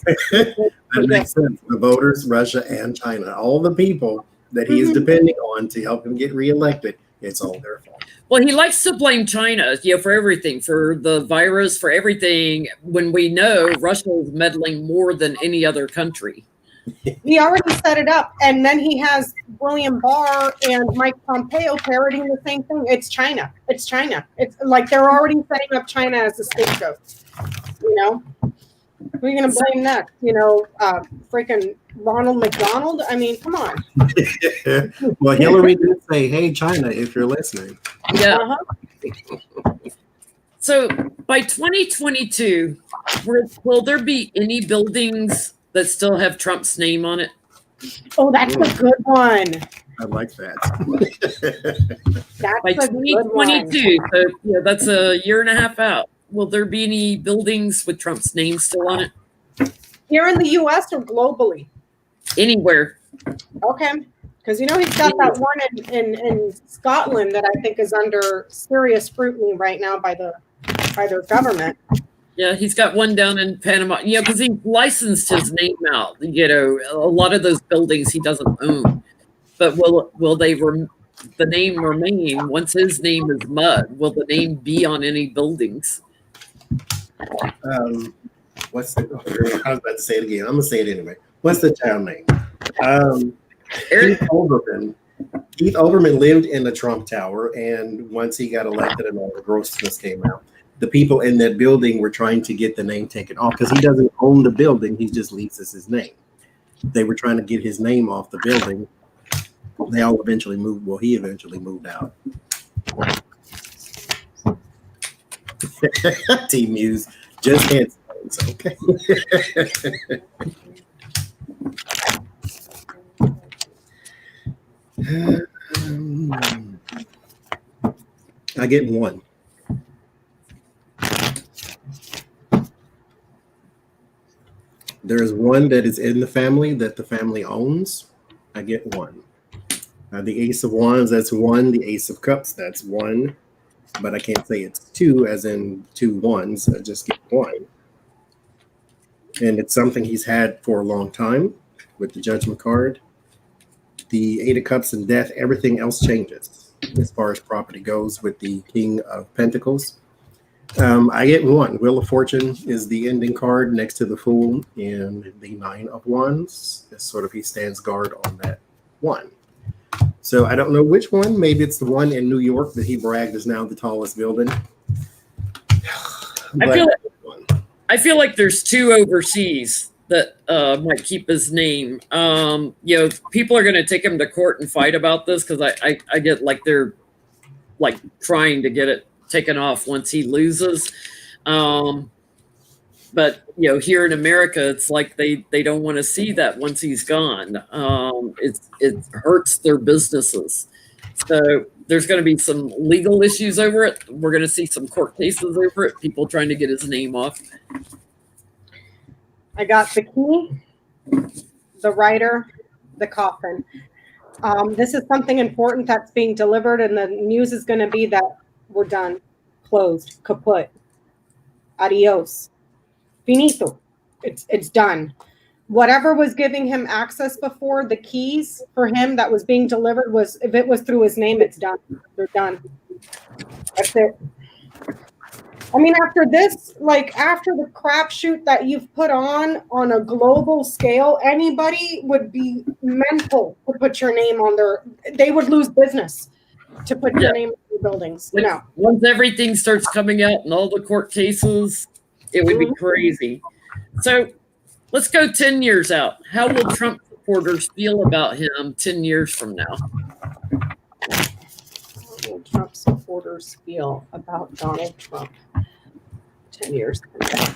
That makes sense. The voters, Russia, and China, all the people that he is depending on to help him get reelected, it's all their fault. Well, he likes to blame China, for everything, for the virus, for everything, when we know Russia is meddling more than any other country. He already set it up, and then he has William Barr and Mike Pompeo parroting the same thing. It's China. It's China. It's like they're already setting up China as a scapegoat. Who are you going to blame next? Freaking Ronald McDonald? I mean, come on. Well, Hillary did say, hey, China, if you're listening. Yeah. So by 2022, will there be any buildings that still have Trump's name on it? Oh, that's a good one. I like that. That's by 2022, so that's a year and a half out. Will there be any buildings with Trump's name still on it? Here in the U.S. or globally? Anywhere. Okay. Because he's got that one in Scotland that I think is under serious scrutiny right now by their government. Yeah, he's got one down in Panama. Because he licensed his name out. A lot of those buildings he doesn't own. But will the name remain once his name is mud? Will the name be on any buildings? What's the? I was about to say it again. I'm gonna say it anyway. What's the town name? Keith Olbermann. Keith Olbermann lived in the Trump Tower, and once he got elected and all the grossness came out, the people in that building were trying to get the name taken off because he doesn't own the building; he just leases his name. They were trying to get his name off the building. They all eventually moved. Well, he eventually moved out. Team Muse just can't. Okay. I get one. There is one that is in the family that the family owns. I get one. The Ace of Wands, that's one. The Ace of Cups, that's one. But I can't say it's two, as in two ones. I just get one. And it's something he's had for a long time with the Judgment card. The Eight of Cups and Death, everything else changes as far as property goes with the King of Pentacles. I get one. Wheel of Fortune is the ending card next to the Fool, and the Nine of Wands is sort of he stands guard on that one. So I don't know which one. Maybe it's the one in New York that he bragged is now the tallest building. I feel like there's two overseas that might keep his name. People are going to take him to court and fight about this because I get like they're like trying to get it taken off once he loses. But here in America, it's like they don't want to see that once he's gone. It hurts their businesses. So there's going to be some legal issues over it. We're going to see some court cases over it. People trying to get his name off. I got the key, the writer, the coffin. This is something important that's being delivered, and the news is going to be that we're done, closed, kaput, adios, finito. It's done. Whatever was giving him access before, the keys for him that was being delivered if it was through his name, it's done. They're done. That's it. I mean, after this, after the crapshoot that you've put on a global scale, anybody would be mental to put your name on they would lose business to put your name on your buildings. Once everything starts coming out in all the court cases, it would be crazy. So let's go 10 years out. How will Trump supporters feel about him 10 years from now? How will Trump supporters feel about Donald Trump 10 years from now?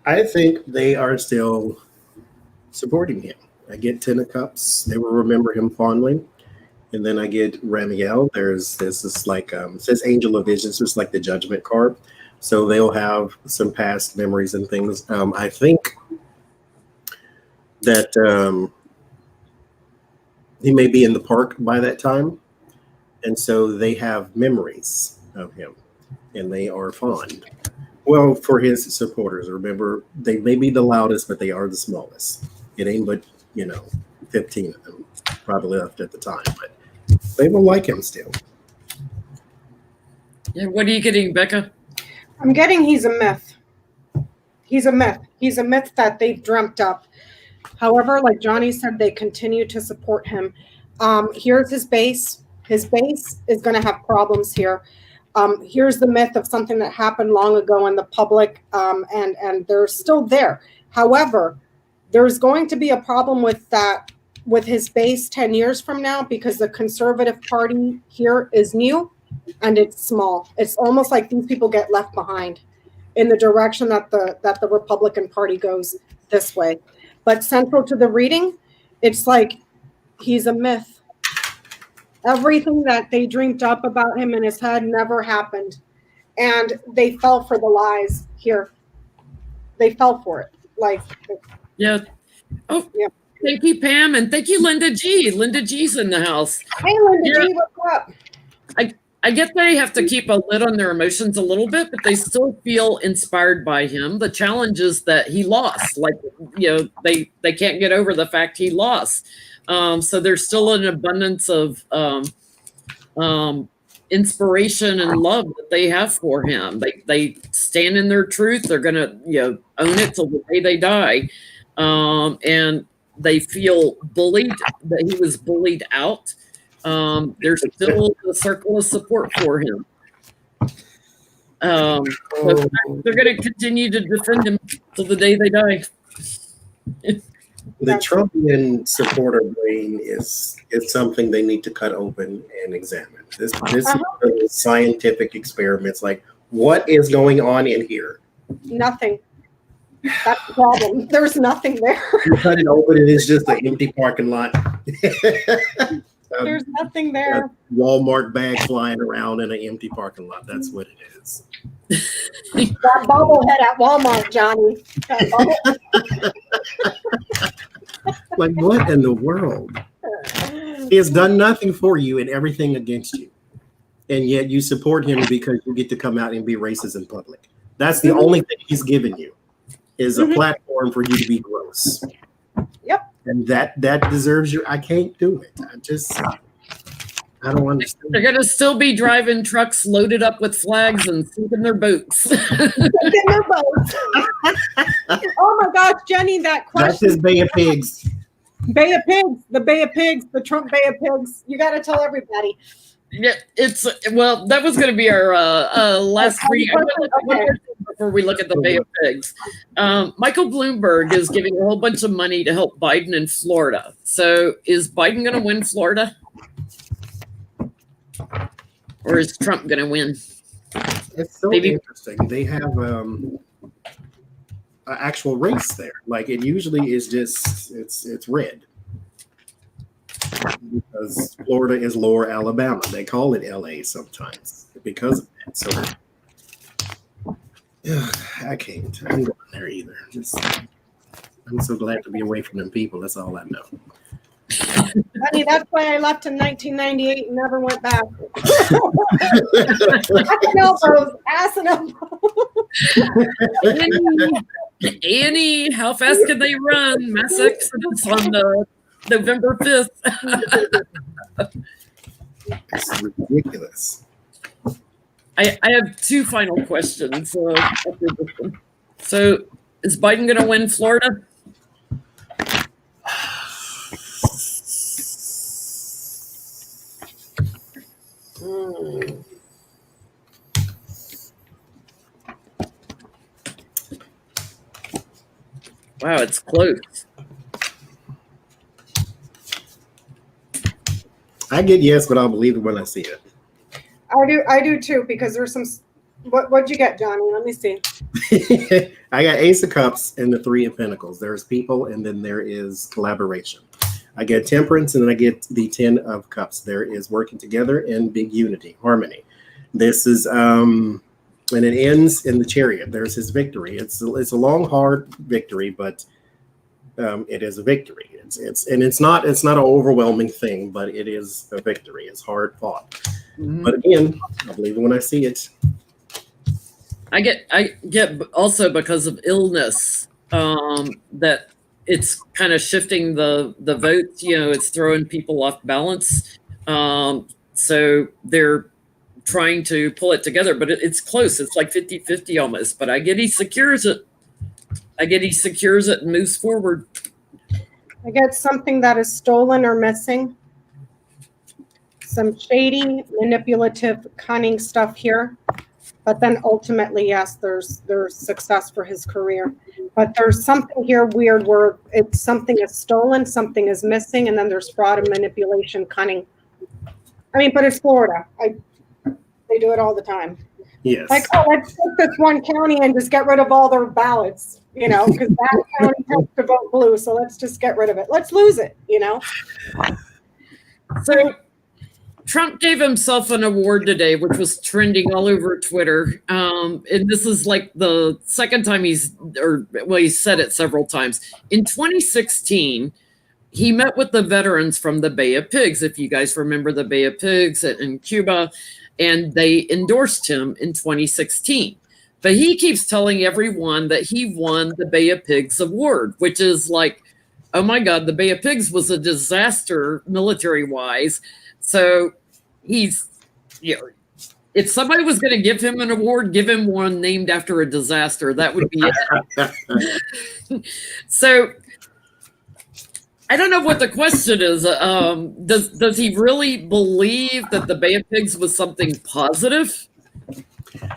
I think they are still supporting him. I get 10 of Cups. They will remember him fondly. And then I get Ramiel. There's this it says Angel of Visions, just like the judgment card. So they'll have some past memories and things. I think that he may be in the park by that time. And so they have memories of him and they are fond. Well, for his supporters, remember, they may be the loudest, but they are the smallest. It ain't but, 15 of them probably left at the time, but they will like him still. Yeah, what are you getting, Becca? I'm getting he's a myth. He's a myth. He's a myth that they've dreamt up. However, like Johnny said, they continue to support him. Here's his base. His base is going to have problems here. Here's the myth of something that happened long ago in the public, and they're still there. However, there's going to be a problem with that, with his base 10 years from now, because the Conservative Party here is new and it's small. It's almost like these people get left behind in the direction that the Republican Party goes this way. But central to the reading, it's like he's a myth. Everything that they dreamed up about him in his head never happened. And they fell for the lies here. They fell for it. Yeah. Oh, yeah. Thank you, Pam. And thank you, Linda G. Linda G's in the house. Hey, Linda G, what's up? I get they have to keep a lid on their emotions a little bit, but they still feel inspired by him. The challenge is that he lost. They can't get over the fact he lost. So there's still an abundance of inspiration and love that they have for him. They stand in their truth. They're going to own it till the day they die. And they feel bullied, that he was bullied out. There's still a circle of support for him. So they're going to continue to defend him till the day they die. The Trumpian supporter brain is something they need to cut open and examine. This is scientific experiments. Like, what is going on in here? Nothing. That's the problem. There's nothing there. You cut it open, and it's just an empty parking lot. There's nothing there. Walmart bag flying around in an empty parking lot. That's what it is. That bobblehead at Walmart, Johnny. Like, what in the world? He has done nothing for you and everything against you. And yet you support him because you get to come out and be racist in public. That's the only thing he's given you, is a platform for you to be gross. Yep. And that deserves your, I can't do it. I don't understand. They're gonna still be driving trucks loaded up with flags and sinking their boats. Oh my gosh, Jenny, that question. That's his Bay of Pigs. Bay of Pigs, the Bay of Pigs, the Trump Bay of Pigs. You got to tell everybody. Yeah, that was going to be our last three. Before we look at the Bay of Pigs, Michael Bloomberg is giving a whole bunch of money to help Biden in Florida. So is Biden going to win Florida? Or is Trump going to win? It's so interesting. They have an actual race there. Like, it usually is just, it's red. Because Florida is lower Alabama. They call it LA sometimes because of that. So I can't. I'm going there either. I'm so glad to be away from them people. That's all I know. Honey, that's why I left in 1998 and never went back. Ass and elbows. Annie, how fast can they run? Mass exodus on the November 5th. It's ridiculous. I have two final questions. So is Biden going to win Florida? Wow, it's close. I get yes, but I'll believe it when I see it. I do too, because there's some. What'd you get, Johnny? Let me see. I got Ace of Cups and the Three of Pentacles. There's people, and then there is collaboration. I get Temperance, and then I get the 10 of Cups. There is working together and big unity, harmony. This is and it ends in the Chariot. There's his victory. It's a long, hard victory, but it is a victory. It's not an overwhelming thing, but it is a victory. It's hard fought. Mm-hmm. But again, I believe it when I see it. I get also because of illness that it's kind of shifting the votes. You know, it's throwing people off balance. So they're trying to pull it together, but it's close. It's like 50-50 almost. But I get he secures it. And moves forward. I get something that is stolen or missing. Some shady, manipulative, cunning stuff here. But then ultimately, yes, there's success for his career. But there's something here weird where it's something is stolen, something is missing, and then there's fraud and manipulation, cunning. I mean, but it's Florida. They do it all the time. Yes. Like, oh, let's take this one county and just get rid of all their ballots, you know, because that county tends to vote blue, so let's just get rid of it. Let's lose it, you know. So Trump gave himself an award today, which was trending all over Twitter. And this is like the second time he's said it several times. In 2016, he met with the veterans from the Bay of Pigs, if you guys remember the Bay of Pigs in Cuba, and they endorsed him in 2016. But he keeps telling everyone that he won the Bay of Pigs award, which is like, oh my God, the Bay of Pigs was a disaster military-wise. So he's, you know, if somebody was going to give him an award, give him one named after a disaster. That would be it. So I don't know what the question is. Does he really believe that the Bay of Pigs was something positive?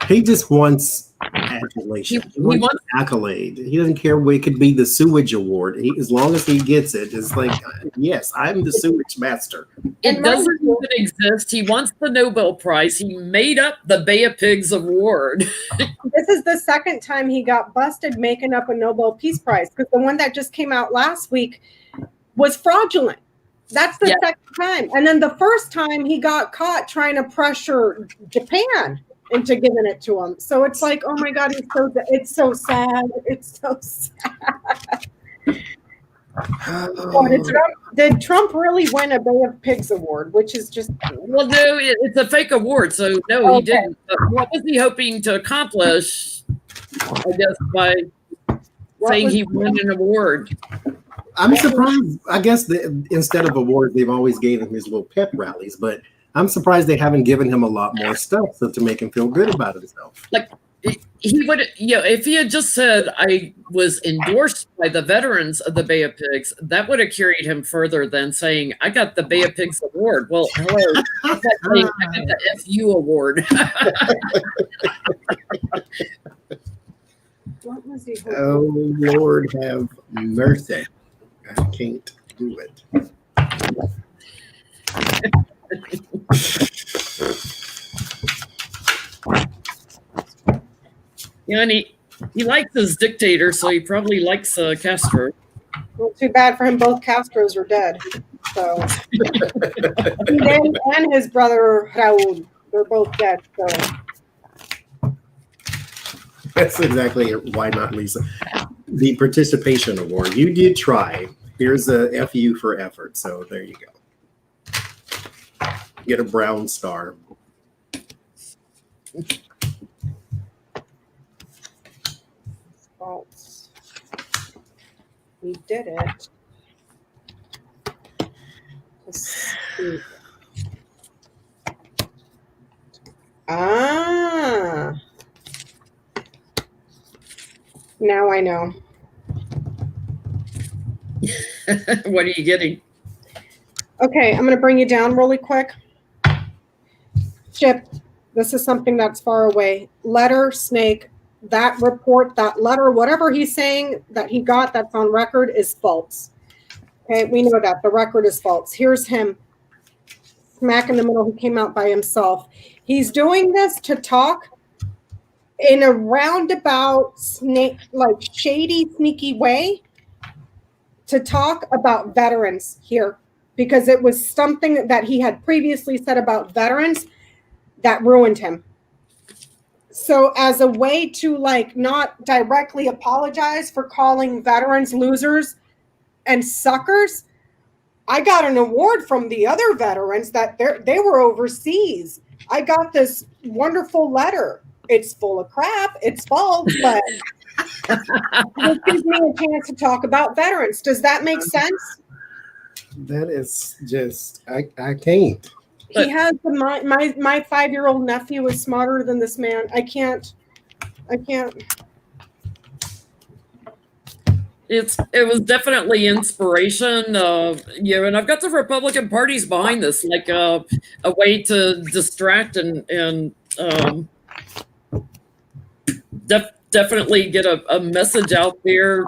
He just wants adulation. He wants accolade. He doesn't care what it could be, the sewage award. As long as he gets it, it's like, yes, I'm the sewage master. It doesn't even exist. He wants the Nobel Prize. He made up the Bay of Pigs award. This is the second time he got busted making up a Nobel Peace Prize, because the one that just came out last week was fraudulent. That's the second time. And then the first time he got caught trying to pressure Japan into giving it to him. So it's like, oh my God, it's so sad. It's so sad. Did Trump really win a Bay of Pigs award, which is just... Well, no, it's a fake award, so no, he didn't. But what was he hoping to accomplish, I guess, by saying he won an award? I'm surprised. I guess instead of awards, they've always gave him his little pep rallies, but I'm surprised they haven't given him a lot more stuff to make him feel good about himself. Like, he would, if he had just said, I was endorsed by the veterans of the Bay of Pigs, that would have carried him further than saying, I got the Bay of Pigs award. Well, hello, that's like saying, I got the FU award. What was he Oh, Lord have mercy. I can't do it. And he likes his dictator, so he probably likes Castro. Well, too bad for him. Both Castros are dead. So and his brother Raul, they're both dead. So That's exactly it. Why not, Lisa? The participation award. You did try. Here's a FU for effort. So there you go. Get a brown star. false. We did it. Let's see. Ah. Now I know. What are you getting? Okay, I'm going to bring you down really quick. Chip, this is something that's far away. Letter, snake, that report, that letter, whatever he's saying that he got that's on record is false. Okay, we know that. The record is false. Here's him. Smack in the middle. He came out by himself. He's doing this to talk in a roundabout, snake, like shady, sneaky way to talk about veterans here, because it was something that he had previously said about veterans that ruined him. So as a way to like not directly apologize for calling veterans losers and suckers, I got an award from the other veterans that they were overseas. I got this wonderful letter. It's full of crap. It's false, but it gives me a chance to talk about veterans. Does that make sense? That is just, I can't. He has the my 5-year-old nephew is smarter than this man. I can't. It was definitely inspiration, and I've got the Republican parties behind this, like a way to distract and definitely get a message out there,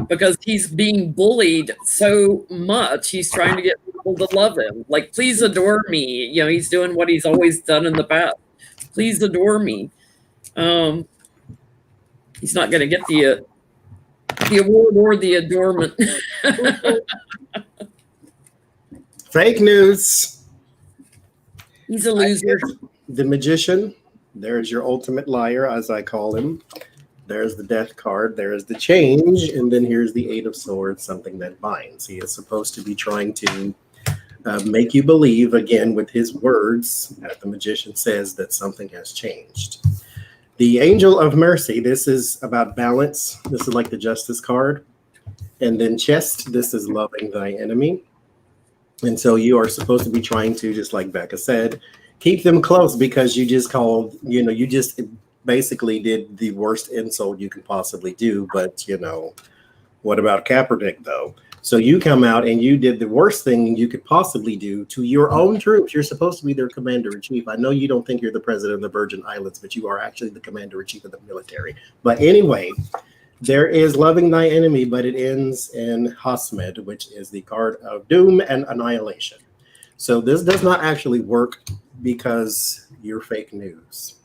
because he's being bullied so much. He's trying to get people to love him. Like, please adore me. He's doing what he's always done in the past. Please adore me. He's not going to get the award or the adornment. Fake news. He's a loser. The magician. There's your ultimate liar, as I call him. There's the death card. There's the change. And then here's the 8 of Swords, something that binds. He is supposed to be trying to make you believe, again, with his words, that the magician says that something has changed. The Angel of Mercy. This is about balance. This is like the Justice card. And then Chest. This is loving thy enemy. And so you are supposed to be trying to, just like Becca said, keep them close, because you just called, you just basically did the worst insult you could possibly do. But, what about Kaepernick, though? So you come out and you did the worst thing you could possibly do to your own troops. You're supposed to be their commander-in-chief. I know you don't think you're the president of the Virgin Islands, but you are actually the commander-in-chief of the military. But anyway, there is loving thy enemy, but it ends in Hasmed, which is the card of doom and annihilation. So this does not actually work, because you're fake news.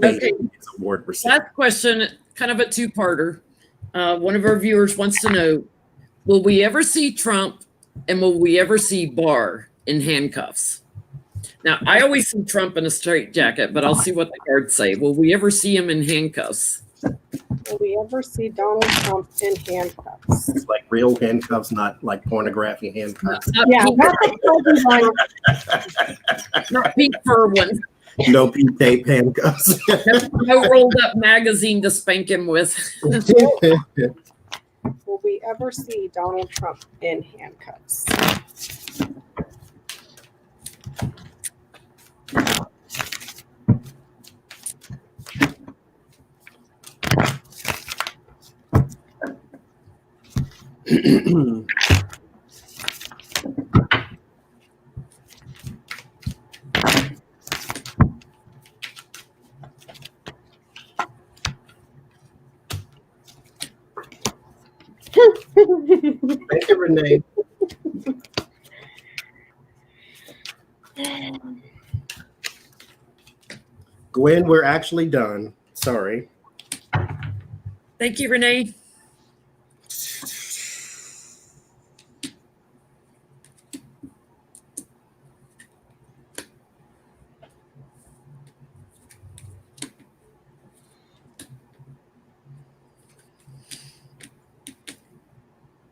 Okay. Award recipient. Last question, kind of a two-parter. One of our viewers wants to know, Will we ever see Trump, and will we ever see Barr in handcuffs? Now, I always see Trump in a straitjacket, but I'll see what the cards say. Will we ever see him in handcuffs? Will we ever see Donald Trump in handcuffs? It's like real handcuffs, not like pornography handcuffs. Yeah, Pink, not the not pink fur ones. No P-tape handcuffs. No rolled up magazine to spank him with. Will we ever see Donald Trump in handcuffs? Thank you, Renee. Gwen, we're actually done. Sorry. Thank you, Renee.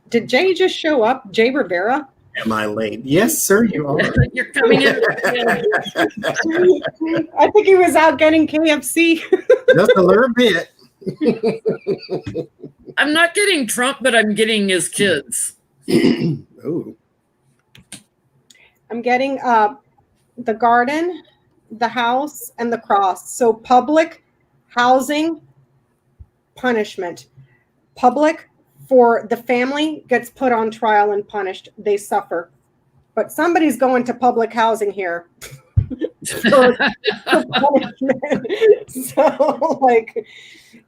Did Jay just show up? Jay Rivera? Am I late? Yes, sir, you are. You're coming in. I think he was out getting KFC. Just a little bit. I'm not getting Trump, but I'm getting his kids. Oh. I'm getting the garden, the house, and the cross. So public housing, punishment. Public for the family gets put on trial and punished. They suffer. But somebody's going to public housing here. for punishment. So, like,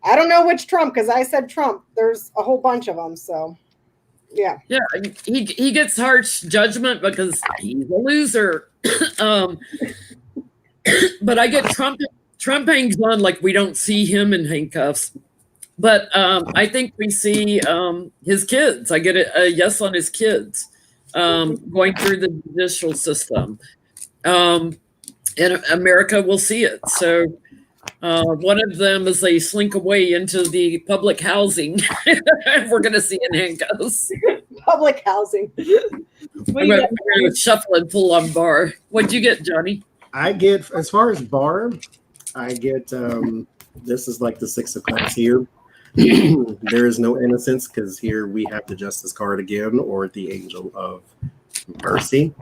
I don't know which Trump, because I said Trump. There's a whole bunch of them. So, yeah. Yeah, he gets harsh judgment because he's a loser. But I get Trump. Trump hangs on like we don't see him in handcuffs. But I think we see his kids. I get a yes on his kids going through the judicial system. And America will see it. So one of them is they slink away into the public housing. We're going to see in handcuffs. Public housing. We're going to shuffle and pull on Barr. What'd you get, Johnny? I get, as far as Barr, I get, this is like the 6 of Cups here. There is no innocence because here we have the Justice card again, or the Angel of Mercy,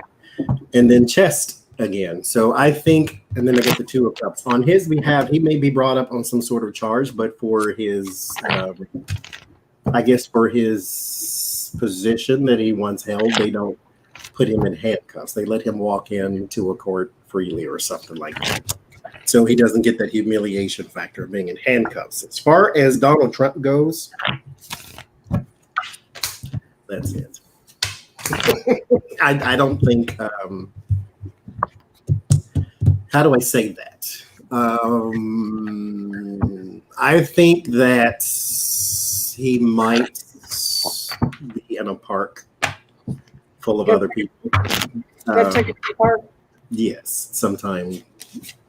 and then Chest again. So I think, and then I get the 2 of Cups. On his behalf, he may be brought up on some sort of charge, but for his, I guess for his position that he once held, they don't put him in handcuffs. They let him walk into a court freely or something like that. So he doesn't get that humiliation factor of being in handcuffs. As far as Donald Trump goes, that's it. I don't think, how do I say that? I think that he might be in a park full of other people. Yes, sometime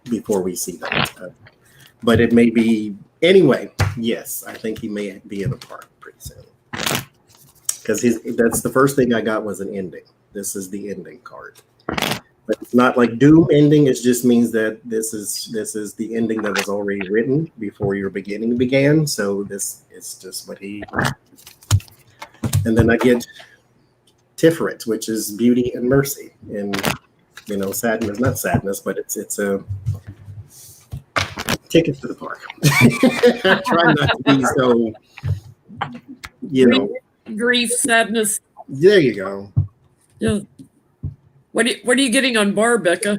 before we see that. But it may be, anyway, yes, I think he may be in a park pretty soon. Because that's the first thing I got was an ending. This is the ending card. But it's not like doom ending, it just means that this is the ending that was already written before your beginning began. So this is just what he, and then I get Tiferet, which is beauty and mercy. And sadness, not sadness, but it's a ticket to the park. I try not to be so, grief, sadness. There you go. Yeah. What are you getting on Barr, Becca?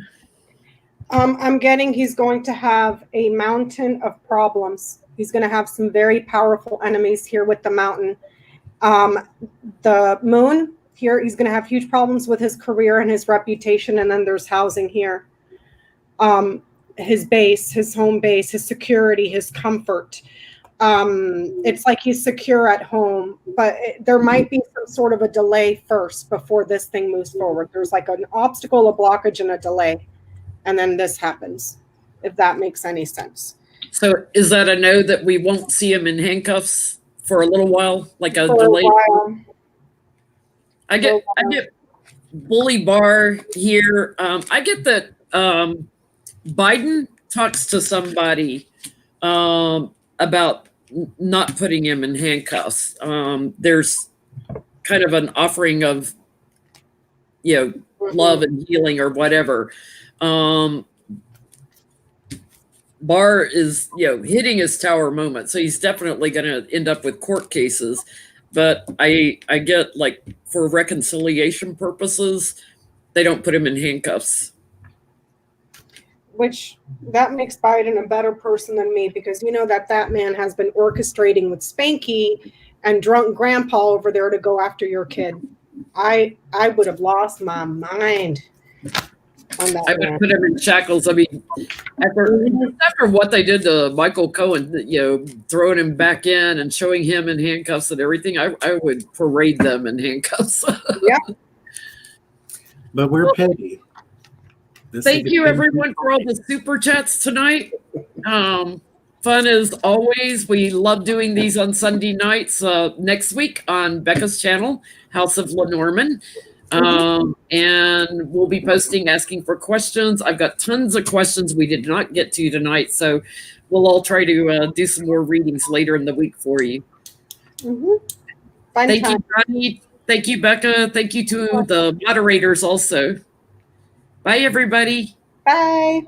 I'm getting he's going to have a mountain of problems. He's going to have some very powerful enemies here with the mountain. The moon here, he's going to have huge problems with his career and his reputation. And then there's housing here. His base, his home base, his security, his comfort. It's like he's secure at home, but there might be some sort of a delay first before this thing moves forward. There's like an obstacle, a blockage, and a delay, and then this happens, if that makes any sense. So is that a no that we won't see him in handcuffs for a little while, like a For a delay? while. I get bully bar here. I get that Biden talks to somebody about not putting him in handcuffs. There's kind of an offering of, love and healing or whatever. Barr is, hitting his tower moment. So he's definitely going to end up with court cases. But I get, like, for reconciliation purposes, they don't put him in handcuffs. Which that makes Biden a better person than me, because you know that man has been orchestrating with Spanky and drunk grandpa over there to go after your kid. I would have lost my mind on that. I would put him in shackles. I mean, after what they did to Michael Cohen, throwing him back in and showing him in handcuffs and everything, I would parade them in handcuffs. Yeah. But we're petty. Thank you, everyone, for all the super chats tonight. Fun as always. We love doing these on Sunday nights. Next week on Becca's channel, House of Lenormand. And we'll be posting, asking for questions. I've got tons of questions we did not get to tonight, so we'll all try to do some more readings later in the week for you. Thank you, Ronnie. Thank you, Becca. Thank you to the moderators also. Bye, everybody. Bye.